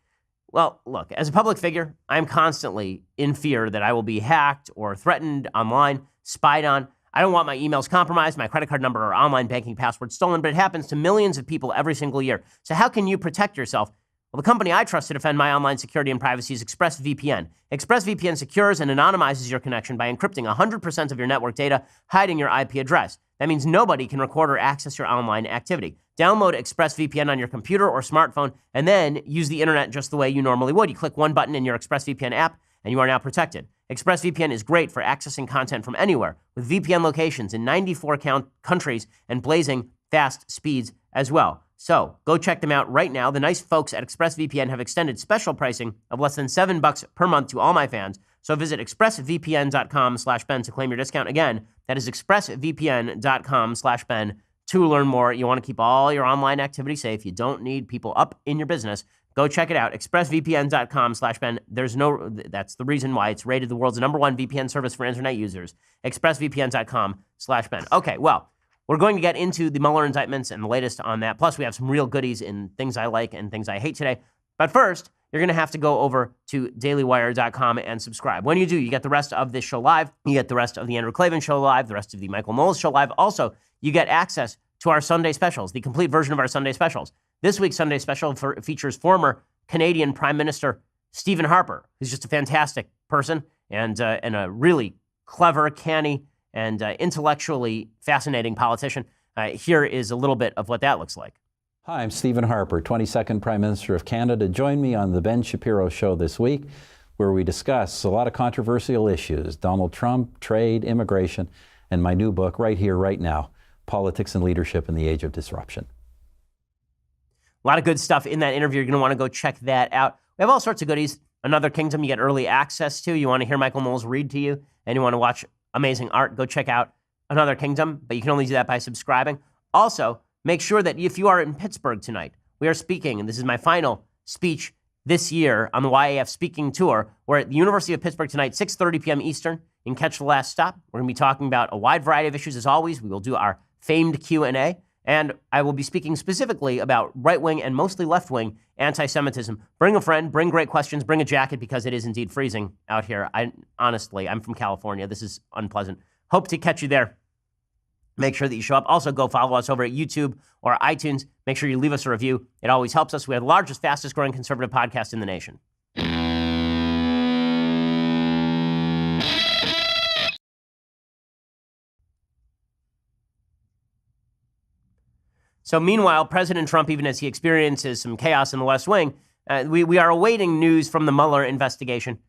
Well, look, as a public figure, I'm constantly in fear that I will be hacked or threatened online, spied on. I don't want my emails compromised, my credit card number or online banking password stolen, but it happens to millions of people every single year. So how can you protect yourself? Well, the company I trust to defend my online security and privacy is ExpressVPN. ExpressVPN secures and anonymizes your connection by encrypting 100% of your network data, hiding your IP address. That means nobody can record or access your online activity. Download ExpressVPN on your computer or smartphone, and then use the internet just the way you normally would. You click one button in your ExpressVPN app, and you are now protected. ExpressVPN is great for accessing content from anywhere, with VPN locations in 94 countries and blazing fast speeds as well. So go check them out right now. The nice folks at ExpressVPN have extended special pricing of less than $7 per month to all my fans. So visit expressvpn.com/Ben to claim your discount. Again, that is expressvpn.com/Ben to learn more. You want to keep all your online activity safe. You don't need people up in your business. Go check it out. expressvpn.com/Ben. That's the reason why it's rated the world's #1 VPN service for internet users. expressvpn.com/Ben. Okay, well, we're going to get into the Mueller indictments and the latest on that. Plus, we have some real goodies in things I like and things I hate today. But first, you're going to have to go over to dailywire.com and subscribe. When you do, you get the rest of this show live. You get the rest of the Andrew Klavan show live, the rest of the Michael Knowles show live. Also, you get access to our Sunday specials, the complete version of our Sunday specials. This week's Sunday special features former Canadian Prime Minister Stephen Harper, who's just a fantastic person and a really clever, canny, and intellectually fascinating politician. Here is a little bit of what that looks like. Hi, I'm Stephen Harper, 22nd Prime Minister of Canada. Join me on the Ben Shapiro Show this week, where we discuss a lot of controversial issues: Donald Trump, trade, immigration, and my new book, Right Here, Right Now, Politics and Leadership in the Age of Disruption. A lot of good stuff in that interview. You're going to want to go check that out. We have all sorts of goodies. Another Kingdom you get early access to. You want to hear Michael Knowles read to you, and you want to watch amazing art, go check out Another Kingdom, but you can only do that by subscribing. Also, make sure that if you are in Pittsburgh tonight, we are speaking, and this is my final speech this year on the YAF speaking tour. We're at the University of Pittsburgh tonight, 6:30 p.m. Eastern. You can catch the last stop. We're going to be talking about a wide variety of issues as always. We will do our famed Q&A, and I will be speaking specifically about right-wing and mostly left-wing anti-Semitism. Bring a friend, bring great questions, bring a jacket because it is indeed freezing out here. Honestly, I'm from California. This is unpleasant. Hope to catch you there. Make sure that you show up. Also, go follow us over at YouTube or iTunes. Make sure you leave us a review. It always helps us. We are the largest, fastest growing conservative podcast in the nation. So meanwhile, President Trump, even as he experiences some chaos in the West Wing, we are awaiting news from the Mueller investigation.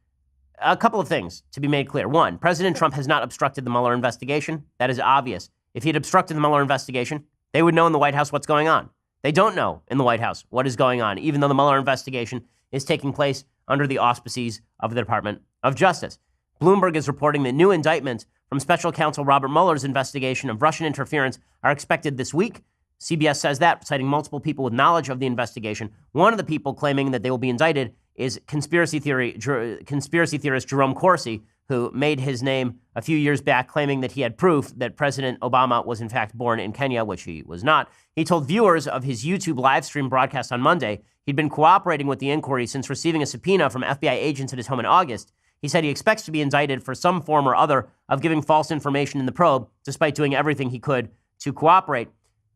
A couple of things to be made clear. One, President Trump has not obstructed the Mueller investigation. That is obvious. If he had obstructed the Mueller investigation, they would know in the White House what's going on. They don't know in the White House what is going on, even though the Mueller investigation is taking place under the auspices of the Department of Justice. Bloomberg is reporting that new indictments from Special Counsel Robert Mueller's investigation of Russian interference are expected this week. CBS says that, citing multiple people with knowledge of the investigation. One of the people claiming that they will be indicted is conspiracy theorist Jerome Corsi, who made his name a few years back claiming that he had proof that President Obama was in fact born in Kenya, which he was not. He told viewers of his YouTube live stream broadcast on Monday he'd been cooperating with the inquiry since receiving a subpoena from FBI agents at his home in August. He said he expects to be indicted for some form or other of giving false information in the probe, despite doing everything he could to cooperate.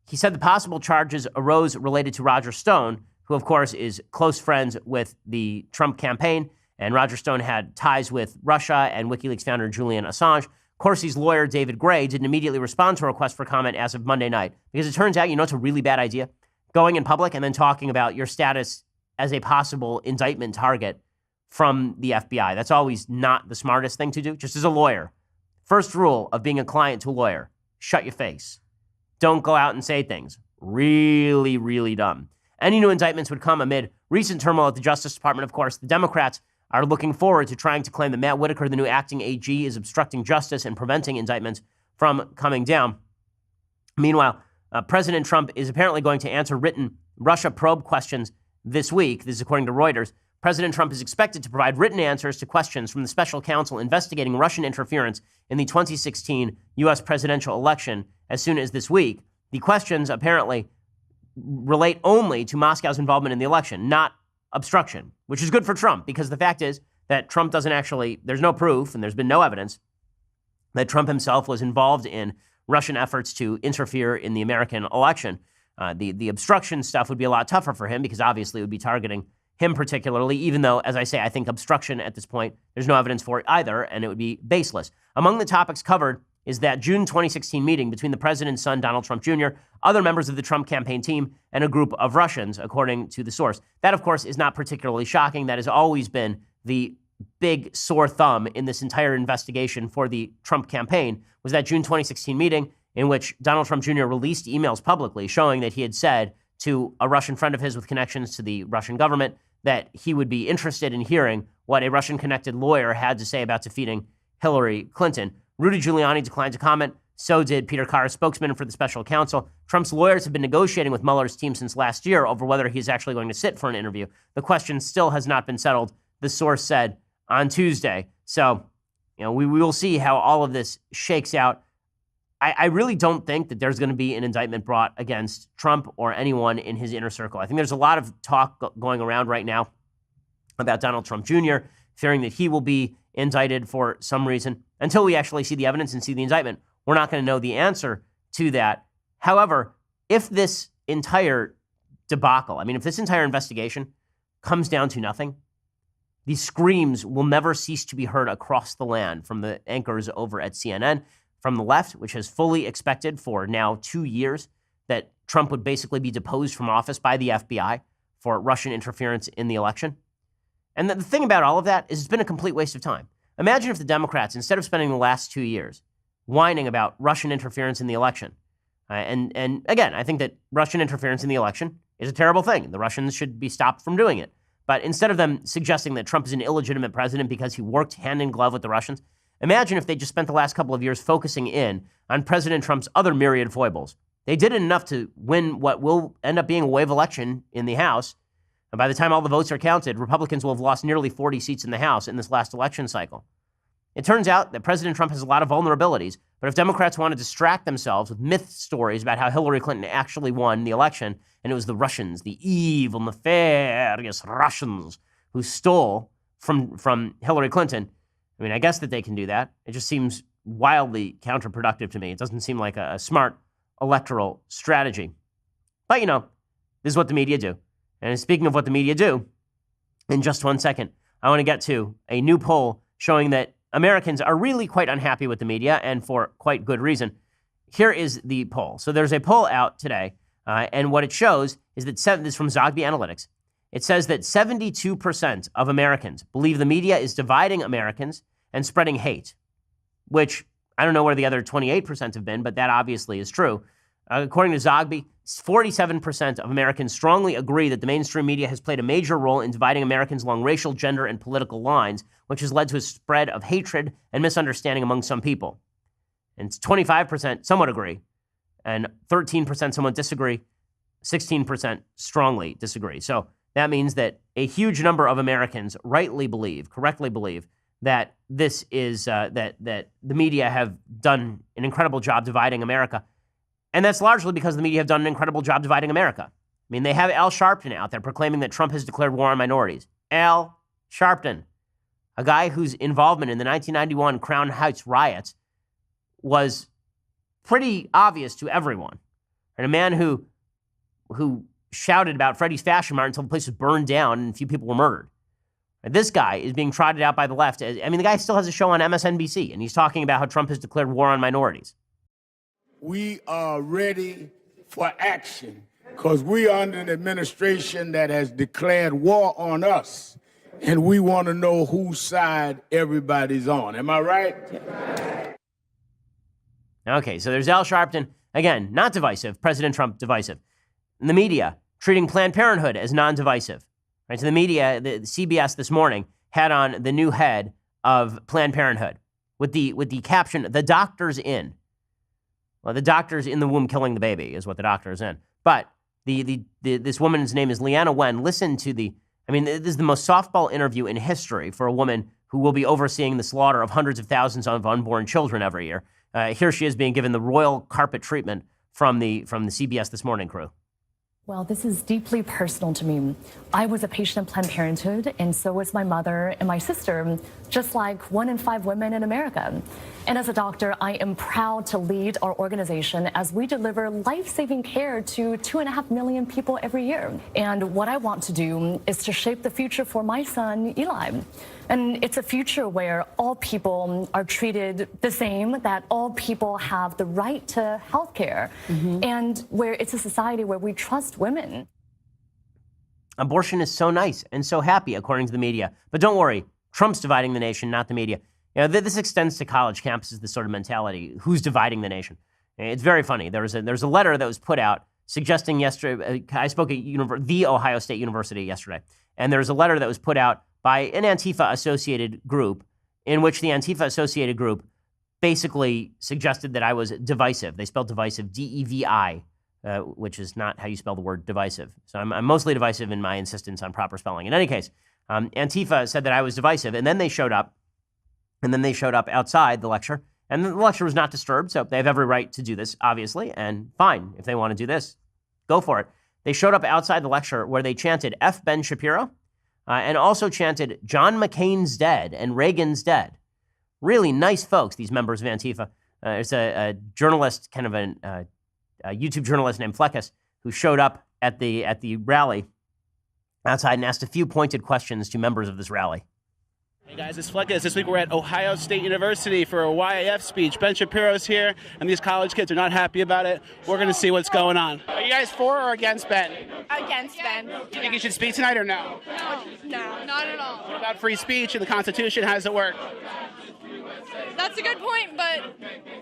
He said the possible charges arose related to Roger Stone, who who, of course, is close friends with the Trump campaign. And Roger Stone had ties with Russia and WikiLeaks founder Julian Assange. Corsi's lawyer, David Gray, didn't immediately respond to a request for comment as of Monday night, because it turns out, it's a really bad idea, going in public and then talking about your status as a possible indictment target from the FBI. That's always not the smartest thing to do, just as a lawyer. First rule of being a client to a lawyer, shut your face. Don't go out and say things. Really, really dumb. Any new indictments would come amid recent turmoil at the Justice Department. Of course, the Democrats are looking forward to trying to claim that Matt Whitaker, the new acting AG, is obstructing justice and preventing indictments from coming down. Meanwhile, President Trump is apparently going to answer written Russia probe questions this week. This is according to Reuters. President Trump is expected to provide written answers to questions from the special counsel investigating Russian interference in the 2016 U.S. presidential election as soon as this week. The questions apparently relate only to Moscow's involvement in the election, not obstruction, which is good for Trump, because the fact is that Trump there's no proof and there's been no evidence that Trump himself was involved in Russian efforts to interfere in the American election. The obstruction stuff would be a lot tougher for him, because obviously it would be targeting him particularly, even though, as I say, I think obstruction at this point, there's no evidence for it either, and it would be baseless. Among the topics covered is that June 2016 meeting between the president's son, Donald Trump Jr., other members of the Trump campaign team, and a group of Russians, according to the source. That, of course, is not particularly shocking. That has always been the big sore thumb in this entire investigation for the Trump campaign, was that June 2016 meeting in which Donald Trump Jr. released emails publicly showing that he had said to a Russian friend of his with connections to the Russian government that he would be interested in hearing what a Russian-connected lawyer had to say about defeating Hillary Clinton. Rudy Giuliani declined to comment. So did Peter Carr, spokesman for the special counsel. Trump's lawyers have been negotiating with Mueller's team since last year over whether he's actually going to sit for an interview. The question still has not been settled, the source said on Tuesday. So, we will see how all of this shakes out. I really don't think that there's going to be an indictment brought against Trump or anyone in his inner circle. I think there's a lot of talk going around right now about Donald Trump Jr., fearing that he will be indicted for some reason. Until we actually see the evidence and see the indictment, we're not going to know the answer to that. However, if this entire debacle, if this entire investigation comes down to nothing, these screams will never cease to be heard across the land from the anchors over at CNN, from the left, which has fully expected for now 2 years that Trump would basically be deposed from office by the FBI for Russian interference in the election. And the thing about all of that is it's been a complete waste of time. Imagine if the Democrats, instead of spending the last 2 years whining about Russian interference in the election, and again, I think that Russian interference in the election is a terrible thing. The Russians should be stopped from doing it. But instead of them suggesting that Trump is an illegitimate president because he worked hand in glove with the Russians, imagine if they just spent the last couple of years focusing in on President Trump's other myriad foibles. They did enough to win what will end up being a wave election in the House. And by the time all the votes are counted, Republicans will have lost nearly 40 seats in the House in this last election cycle. It turns out that President Trump has a lot of vulnerabilities, but if Democrats want to distract themselves with myth stories about how Hillary Clinton actually won the election, and it was the Russians, the evil, nefarious Russians who stole from Hillary Clinton, I guess that they can do that. It just seems wildly counterproductive to me. It doesn't seem like a smart electoral strategy. But, this is what the media do. And speaking of what the media do, in just 1 second, I want to get to a new poll showing that Americans are really quite unhappy with the media, and for quite good reason. Here is the poll. So there's a poll out today, and what it shows is that, this is from Zogby Analytics, it says that 72% of Americans believe the media is dividing Americans and spreading hate, which I don't know where the other 28% have been, but that obviously is true. According to Zogby, 47% of Americans strongly agree that the mainstream media has played a major role in dividing Americans along racial, gender, and political lines, which has led to a spread of hatred and misunderstanding among some people. And 25% somewhat agree, and 13% somewhat disagree, 16% strongly disagree. So that means that a huge number of Americans correctly believe that this is that the media have done an incredible job dividing America. And that's largely because the media have done an incredible job dividing America. They have Al Sharpton out there proclaiming that Trump has declared war on minorities. Al Sharpton, a guy whose involvement in the 1991 Crown Heights riots was pretty obvious to everyone. And a man who shouted about Freddie's Fashion Mart until the place was burned down and a few people were murdered. This guy is being trotted out by the left. I mean, the guy still has a show on MSNBC, and he's talking about how Trump has declared war on minorities. We are ready for action because we are under an administration that has declared war on us, and we want to know whose side everybody's on. Am I right? Okay, so there's Al Sharpton. Again, not divisive. President Trump, divisive. And the media, treating Planned Parenthood as non-divisive. Right, so the media, the CBS this morning, had on the new head of Planned Parenthood with the caption, "The doctor's in." Well, the doctor's in the womb killing the baby is what the doctor is in. But this woman's name is Leanna Wen. Listen to this is the most softball interview in history for a woman who will be overseeing the slaughter of hundreds of thousands of unborn children every year. Here she is being given the royal carpet treatment from the CBS This Morning crew. Well, this is deeply personal to me. I was a patient of Planned Parenthood, and so was my mother and my sister, just like 1 in 5 women in America. And as a doctor, I am proud to lead our organization as we deliver life-saving care to 2.5 million people every year. And what I want to do is to shape the future for my son, Eli. And it's a future where all people are treated the same, that all people have the right to health care, and where it's a society where we trust women. Abortion is so nice and so happy, according to the media. But don't worry, Trump's dividing the nation, not the media. You know, this extends to college campuses, this sort of mentality. Who's dividing the nation? It's very funny. There's a letter that was put out suggesting yesterday, I spoke at the Ohio State University yesterday, and there's a letter that was put out by an Antifa-associated group in which the Antifa-associated group basically suggested that I was divisive. They spelled divisive, D-E-V-I, which is not how you spell the word divisive. So I'm mostly divisive in my insistence on proper spelling. In any case, Antifa said that I was divisive, and then they showed up, outside the lecture, and the lecture was not disturbed, so they have every right to do this, obviously, and fine, if they want to do this, go for it. They showed up outside the lecture where they chanted F. Ben Shapiro, and also chanted John McCain's dead and Reagan's dead. Really nice folks, these members of Antifa. There's a journalist, kind of a YouTube journalist named Fleckus, who showed up at the rally outside and asked a few pointed questions to members of this rally. Hey guys, it's Fleckus. This week we're at Ohio State University for a YAF speech. Ben Shapiro's here, and these college kids are not happy about it. We're going to see what's going on. Are you guys for or against Ben? Against Ben. Do you think he should speak tonight or no? No, not at all. What about free speech and the Constitution? How does it work? That's a good point, but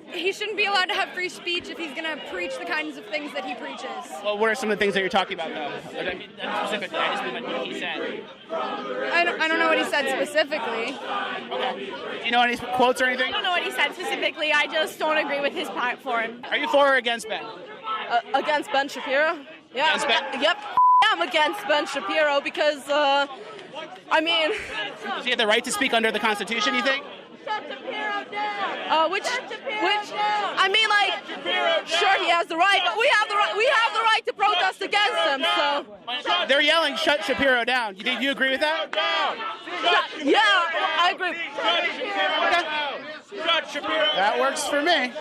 he shouldn't be allowed to have free speech if he's going to preach the kinds of things that he preaches. Well, what are some of the things that you're talking about, though? I mean, specifically, I just mean like what he said. I don't know what he said specifically. Okay. Do you know any quotes or anything? I don't know what he said specifically. I just don't agree with his platform. Are you for or against Ben? Against Ben Shapiro? Yeah. Against Ben? Yep. I'm against Ben Shapiro because, Does he have the right to speak under the Constitution, you think? Shut Shapiro down. I mean, like, sure he has the right, but we have the right to protest against him. So they're yelling, "Shut Shapiro down." Do you agree with that? yeah, I agree. Shut Shapiro. That works for me.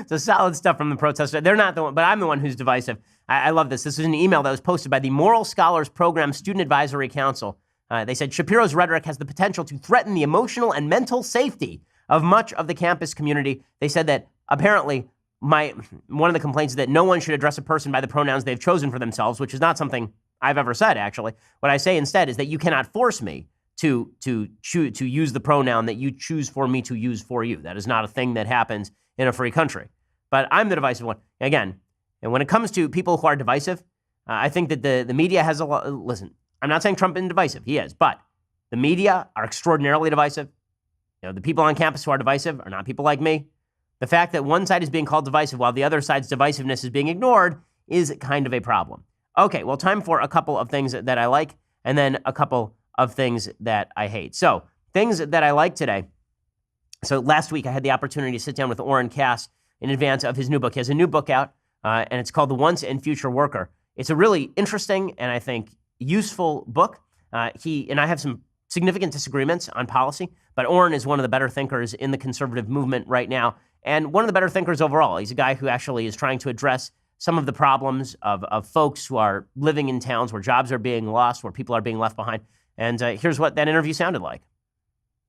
So solid stuff from the protester. They're not the one, but I'm the one who's divisive. I love this. This is an email that was posted by the Moral Scholars Program Student Advisory Council. They said Shapiro's rhetoric has the potential to threaten the emotional and mental safety of much of the campus community. They said that apparently one of the complaints is that no one should address a person by the pronouns they've chosen for themselves, which is not something I've ever said, actually. What I say instead is that you cannot force me to use the pronoun that you choose for me to use for you. That is not a thing that happens in a free country. But I'm the divisive one. Again, and when it comes to people who are divisive, I think that the media has a lot. Listen, I'm not saying Trump isn't divisive. He is. But the media are extraordinarily divisive. You know, the people on campus who are divisive are not people like me. The fact that one side is being called divisive while the other side's divisiveness is being ignored is kind of a problem. Okay, well, time for a couple of things that I like and then a couple of things that I hate. So, things that I like today. So, last week I had the opportunity to sit down with Orrin Cass in advance of his new book. He has a new book out, and it's called The Once and Future Worker. It's a really interesting and I think useful book. He and I have some significant disagreements on policy, but Orrin is one of the better thinkers in the conservative movement right now, and one of the better thinkers overall. He's a guy who actually is trying to address some of the problems of folks who are living in towns where jobs are being lost, where people are being left behind. And here's what that interview sounded like.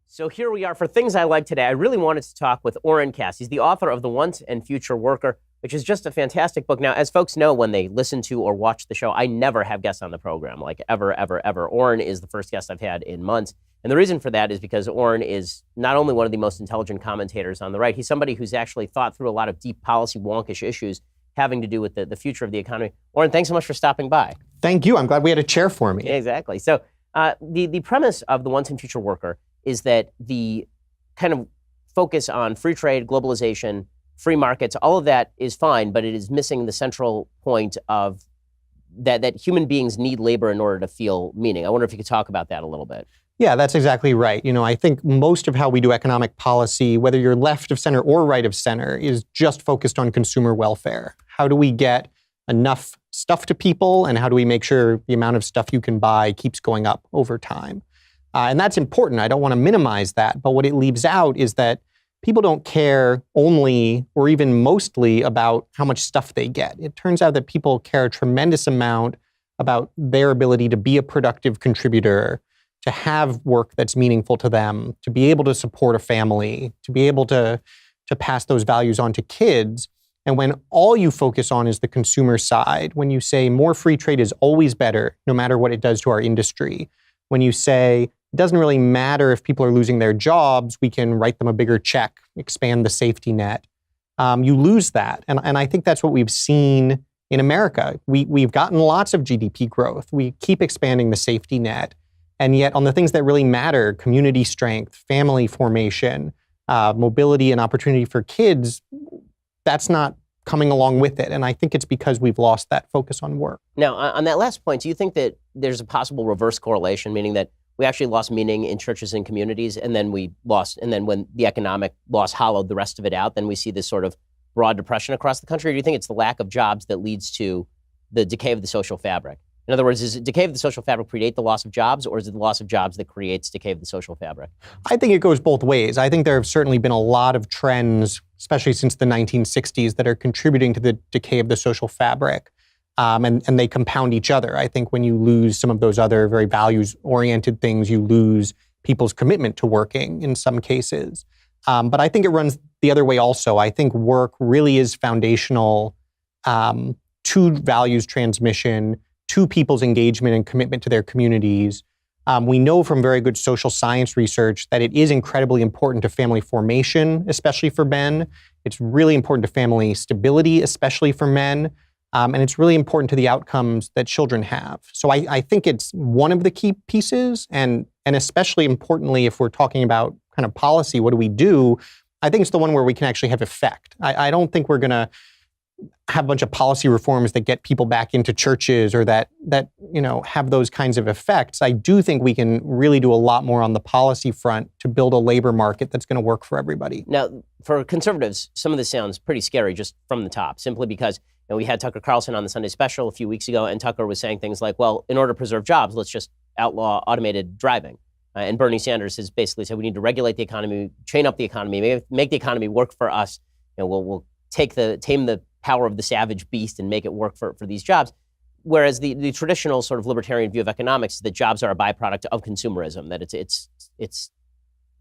So here we are for Things I Like today. I really wanted to talk with Oren Cass. He's the author of The Once and Future Worker, which is just a fantastic book. Now, as folks know, when they listen to or watch the show, I never have guests on the program, like ever, ever, ever. Oren is the first guest I've had in months. And the reason for that is because Oren is not only one of the most intelligent commentators on the right, he's somebody who's actually thought through a lot of deep policy wonkish issues having to do with the future of the economy. Oren, thanks so much for stopping by. Thank you. I'm glad we had a chair for me. Exactly. So the premise of The Once and Future Worker is that the kind of focus on free trade, globalization, free markets, all of that is fine, but it is missing the central point of that human beings need labor in order to feel meaning. I wonder if you could talk about that a little bit. Yeah, that's exactly right. I think most of how we do economic policy, whether you're left of center or right of center, is just focused on consumer welfare. How do we get enough stuff to people, and how do we make sure the amount of stuff you can buy keeps going up over time? And that's important. I don't want to minimize that. But what it leaves out is that people don't care only or even mostly about how much stuff they get. It turns out that people care a tremendous amount about their ability to be a productive contributor, to have work that's meaningful to them, to be able to support a family, to be able to pass those values on to kids. And when all you focus on is the consumer side, when you say more free trade is always better, no matter what it does to our industry, when you say it doesn't really matter if people are losing their jobs, we can write them a bigger check, expand the safety net, you lose that. And I think that's what we've seen in America. We've gotten lots of GDP growth. We keep expanding the safety net. And yet on the things that really matter, community strength, family formation, mobility and opportunity for kids, that's not coming along with it. And I think it's because we've lost that focus on work. Now, on that last point, do you think that there's a possible reverse correlation, meaning that we actually lost meaning in churches and communities, and then when the economic loss hollowed the rest of it out, then we see this sort of broad depression across the country? Or do you think it's the lack of jobs that leads to the decay of the social fabric? In other words, does decay of the social fabric predate the loss of jobs, or is it the loss of jobs that creates decay of the social fabric? I think it goes both ways. I think there have certainly been a lot of trends, especially since the 1960s, that are contributing to the decay of the social fabric. And they compound each other. I think when you lose some of those other very values-oriented things, you lose people's commitment to working in some cases. But I think it runs the other way also. I think work really is foundational to values transmission, to people's engagement and commitment to their communities. We know from very good social science research that it is incredibly important to family formation, especially for men. It's really important to family stability, especially for men. And it's really important to the outcomes that children have. So I think it's one of the key pieces, and especially importantly, if we're talking about kind of policy, what do we do? I think it's the one where we can actually have effect. I don't think we're going to have a bunch of policy reforms that get people back into churches or that have those kinds of effects. I do think we can really do a lot more on the policy front to build a labor market that's going to work for everybody. Now, for conservatives, some of this sounds pretty scary just from the top, simply because we had Tucker Carlson on the Sunday Special a few weeks ago, and Tucker was saying things like, well, in order to preserve jobs, let's just outlaw automated driving. And Bernie Sanders has basically said we need to regulate the economy, chain up the economy, make the economy work for us. We'll tame the power of the savage beast and make it work for these jobs. Whereas the traditional sort of libertarian view of economics is that jobs are a byproduct of consumerism, that it's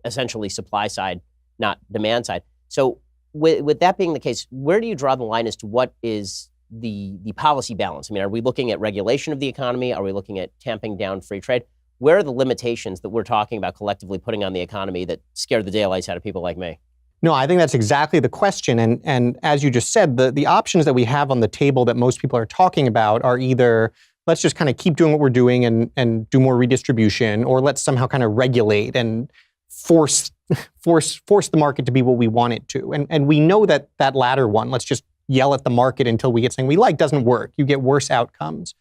essentially supply side, not demand side. So with that being the case, where do you draw the line as to what is the policy balance? I mean, are we looking at regulation of the economy? Are we looking at tamping down free trade? Where are the limitations that we're talking about collectively putting on the economy that scare the daylights out of people like me? No, I think that's exactly the question. And as you just said, the options that we have on the table that most people are talking about are either let's just kind of keep doing what we're doing and do more redistribution, or let's somehow kind of regulate and force the market to be what we want it to. And we know that latter one, let's just yell at the market until we get something we like, doesn't work. You get worse outcomes.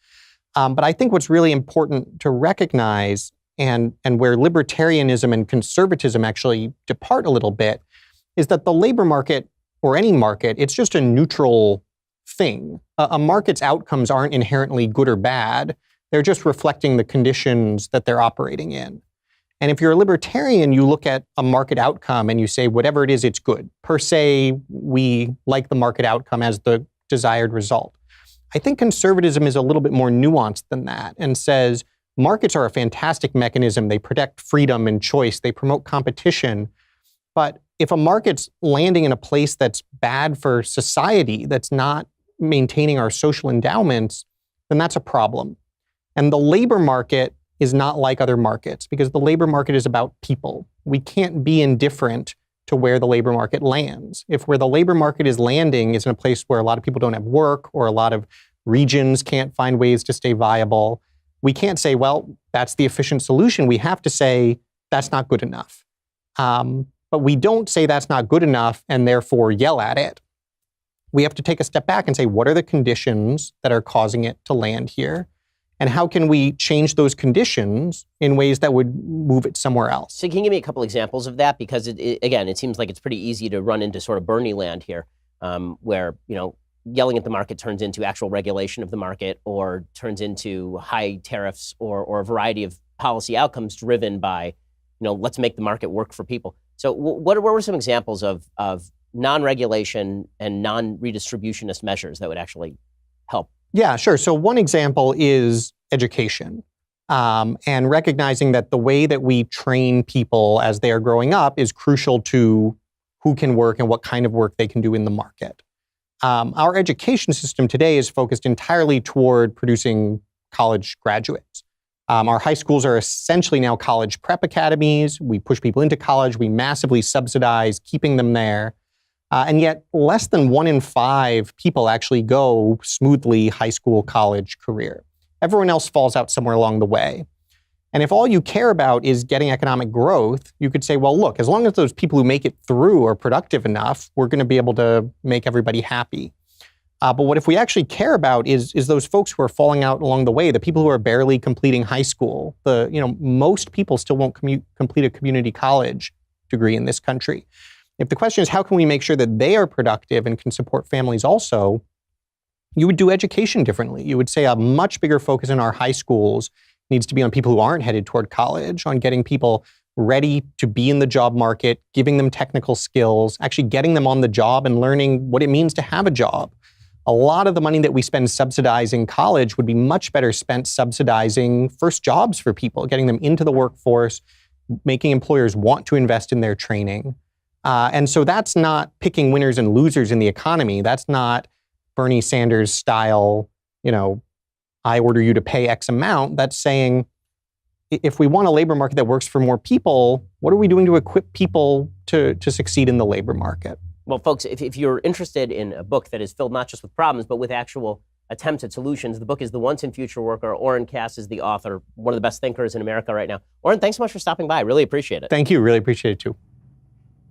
But I think what's really important to recognize, and where libertarianism and conservatism actually depart a little bit, is that the labor market, or any market, it's just a neutral thing. A market's outcomes aren't inherently good or bad. They're just reflecting the conditions that they're operating in. And if you're a libertarian, you look at a market outcome and you say, whatever it is, it's good. Per se, we like the market outcome as the desired result. I think conservatism is a little bit more nuanced than that and says markets are a fantastic mechanism. They protect freedom and choice. They promote competition. But if a market's landing in a place that's bad for society, that's not maintaining our social endowments, then that's a problem. And the labor market is not like other markets because the labor market is about people. We can't be indifferent to where the labor market lands. If where the labor market is landing is in a place where a lot of people don't have work or a lot of regions can't find ways to stay viable, we can't say, well, that's the efficient solution. We have to say that's not good enough. But we don't say that's not good enough and therefore yell at it. We have to take a step back and say, what are the conditions that are causing it to land here? And how can we change those conditions in ways that would move it somewhere else? So can you give me a couple examples of that? Because again, it seems like it's pretty easy to run into sort of Bernie land here, where, yelling at the market turns into actual regulation of the market or turns into high tariffs or a variety of policy outcomes driven by, let's make the market work for people. So what were some examples of non-regulation and non-redistributionist measures that would actually help? Yeah, sure. So one example is education, and recognizing that the way that we train people as they are growing up is crucial to who can work and what kind of work they can do in the market. Our education system today is focused entirely toward producing college graduates. Our high schools are essentially now college prep academies. We push people into college. We massively subsidize keeping them there. And yet less than 1 in 5 people actually go smoothly high school, college career. Everyone else falls out somewhere along the way. And if all you care about is getting economic growth, you could say, well, look, as long as those people who make it through are productive enough, we're going to be able to make everybody happy. But what if we actually care about is those folks who are falling out along the way, the people who are barely completing high school. Most people still won't complete a community college degree in this country. If the question is how can we make sure that they are productive and can support families also, you would do education differently. You would say a much bigger focus in our high schools needs to be on people who aren't headed toward college, on getting people ready to be in the job market, giving them technical skills, actually getting them on the job and learning what it means to have a job. A lot of the money that we spend subsidizing college would be much better spent subsidizing first jobs for people, getting them into the workforce, making employers want to invest in their training. And so that's not picking winners and losers in the economy. That's not Bernie Sanders style, I order you to pay X amount. That's saying, if we want a labor market that works for more people, what are we doing to equip people to succeed in the labor market? Well, folks, if you're interested in a book that is filled not just with problems, but with actual attempts at solutions, the book is The Once and Future Worker. Orrin Cass is the author, one of the best thinkers in America right now. Orrin, thanks so much for stopping by. I really appreciate it. Thank you. Really appreciate it too.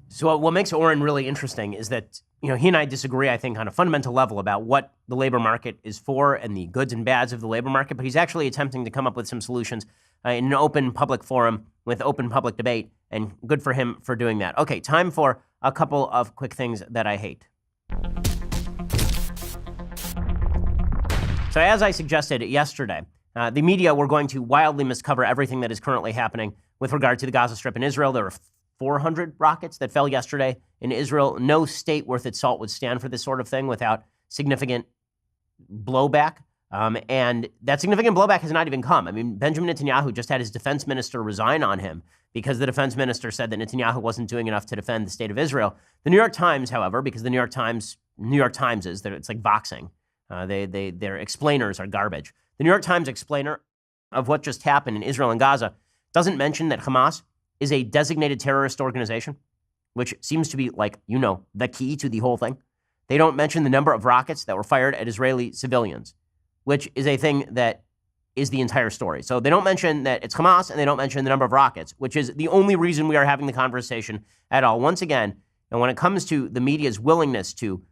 So what makes Orrin really interesting is that, he and I disagree, I think, on a fundamental level about what the labor market is for and the goods and bads of the labor market, but he's actually attempting to come up with some solutions in an open public forum with open public debate, and good for him for doing that. Okay, time for a couple of quick things that I hate. So as I suggested yesterday, the media were going to wildly miscover everything that is currently happening with regard to the Gaza Strip in Israel. There were 400 rockets that fell yesterday in Israel. No state worth its salt would stand for this sort of thing without significant blowback. And that significant blowback has not even come. I mean, Benjamin Netanyahu just had his defense minister resign on him because the defense minister said that Netanyahu wasn't doing enough to defend the state of Israel. The New York Times, however, because the New York Times is, it's like boxing. Their explainers are garbage. The New York Times explainer of what just happened in Israel and Gaza doesn't mention that Hamas is a designated terrorist organization, which seems to be the key to the whole thing. They don't mention the number of rockets that were fired at Israeli civilians, which is a thing that is the entire story. So they don't mention that it's Hamas, and they don't mention the number of rockets, which is the only reason we are having the conversation at all. Once again, and when it comes to the media's willingness to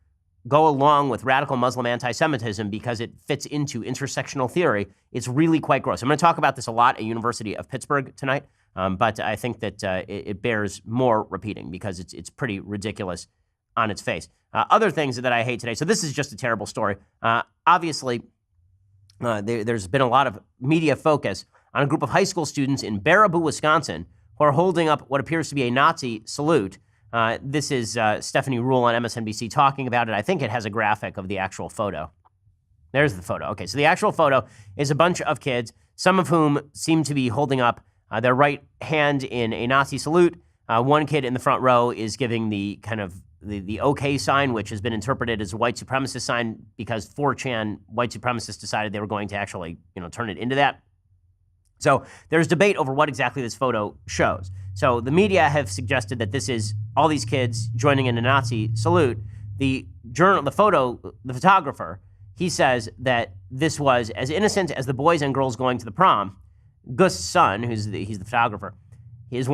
go along with radical Muslim anti-Semitism because it fits into intersectional theory, it's really quite gross. I'm going to talk about this a lot at University of Pittsburgh tonight, but I think that it bears more repeating because it's pretty ridiculous on its face. Other things that I hate today. So this is just a terrible story. Obviously, there's been a lot of media focus on a group of high school students in Baraboo, Wisconsin, who are holding up what appears to be a Nazi salute. This is Stephanie Ruhle on MSNBC talking about it. I think it has a graphic of the actual photo. There's the photo. Okay, so the actual photo is a bunch of kids, some of whom seem to be holding up their right hand in a Nazi salute. One kid in the front row is giving the kind of the OK sign, which has been interpreted as a white supremacist sign because 4chan white supremacists decided they were going to actually, turn it into that. So there's debate over what exactly this photo shows. So the media have suggested that this is all these kids joining in a Nazi salute. The photographer, he says that this was as innocent as the boys and girls going to the prom. Gust's son, he's the photographer, his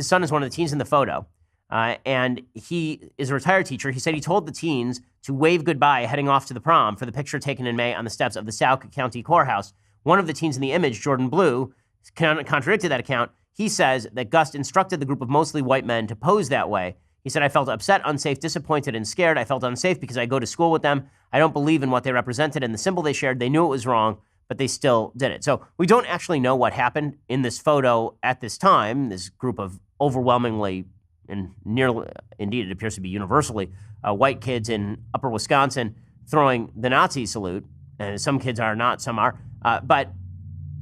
son is one of the teens in the photo, and he is a retired teacher. He said he told the teens to wave goodbye heading off to the prom for the picture taken in May on the steps of the Sauk County Courthouse. One of the teens in the image, Jordan Blue, contradicted that account. He says that Gust instructed the group of mostly white men to pose that way. He said, I felt upset, unsafe, disappointed, and scared. I felt unsafe because I go to school with them. I don't believe in what they represented and the symbol they shared. They knew it was wrong, but they still did it. So we don't actually know what happened in this photo at this time. This group of overwhelmingly and nearly, indeed it appears to be universally, white kids in upper Wisconsin throwing the Nazi salute. And some kids are not, some are. But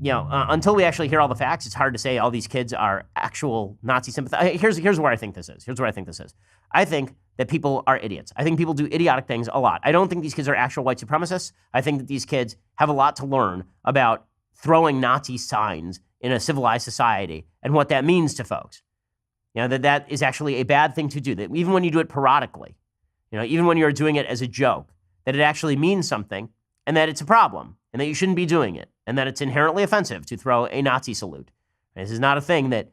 until we actually hear all the facts, it's hard to say all these kids are actual Nazi sympathizers. Here's where I think this is. I think that people are idiots. I think people do idiotic things a lot. I don't think these kids are actual white supremacists. I think that these kids have a lot to learn about throwing Nazi signs in a civilized society and what that means to folks. That is actually a bad thing to do. That even when you do it parodically, even when you're doing it as a joke, that it actually means something and that it's a problem and that you shouldn't be doing it and that it's inherently offensive to throw a Nazi salute. This is not a thing that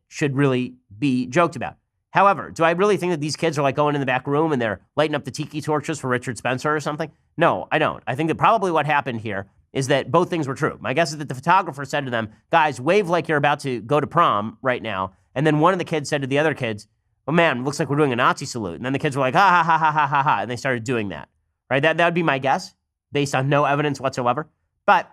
should really be joked about. However, do I really think that these kids are like going in the back room and they're lighting up the tiki torches for Richard Spencer or something? No, I don't. I think that probably what happened here is that both things were true. My guess is that the photographer said to them, guys, wave like you're about to go to prom right now. And then one of the kids said to the other kids, oh man, looks like we're doing a Nazi salute. And then the kids were like, ha, ha, ha, ha, ha, ha, ha. And they started doing that, right? That would be my guess based on no evidence whatsoever. But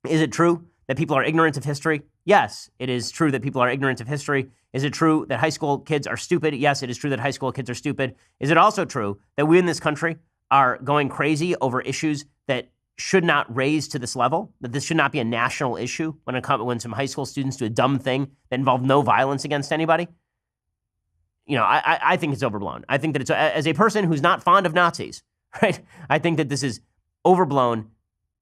is it true that people are ignorant of history? Yes, it is true that people are ignorant of history. Is it true that high school kids are stupid? Yes, it is true that high school kids are stupid. Is it also true that we in this country are going crazy over issues that should not raise to this level, that this should not be a national issue when some high school students do a dumb thing that involved no violence against anybody? I think it's overblown. I think that it's, as a person who's not fond of Nazis, right? I think that this is overblown.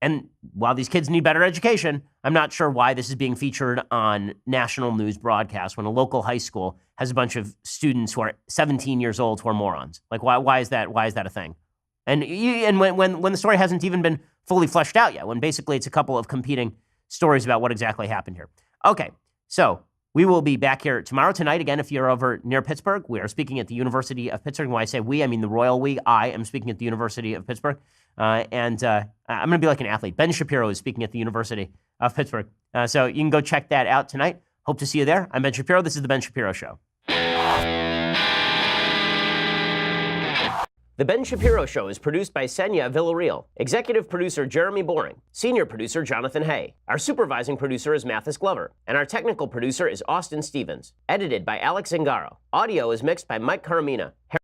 And while these kids need better education, I'm not sure why this is being featured on national news broadcasts when a local high school has a bunch of students who are 17 years old who are morons. Like, why is that? Why is that a thing? And when the story hasn't even been fully fleshed out yet, when basically it's a couple of competing stories about what exactly happened here. Okay, so we will be back here tonight. Again, if you're over near Pittsburgh, we are speaking at the University of Pittsburgh. And when I say we, I mean the royal we. I am speaking at the University of Pittsburgh. I'm going to be like an athlete. Ben Shapiro is speaking at the University of Pittsburgh. So you can go check that out tonight. Hope to see you there. I'm Ben Shapiro. This is The Ben Shapiro Show. The Ben Shapiro Show is produced by Senya Villarreal, executive producer Jeremy Boring, senior producer Jonathan Hay. Our supervising producer is Mathis Glover, and our technical producer is Austin Stevens. Edited by Alex Zingaro. Audio is mixed by Mike Caramina.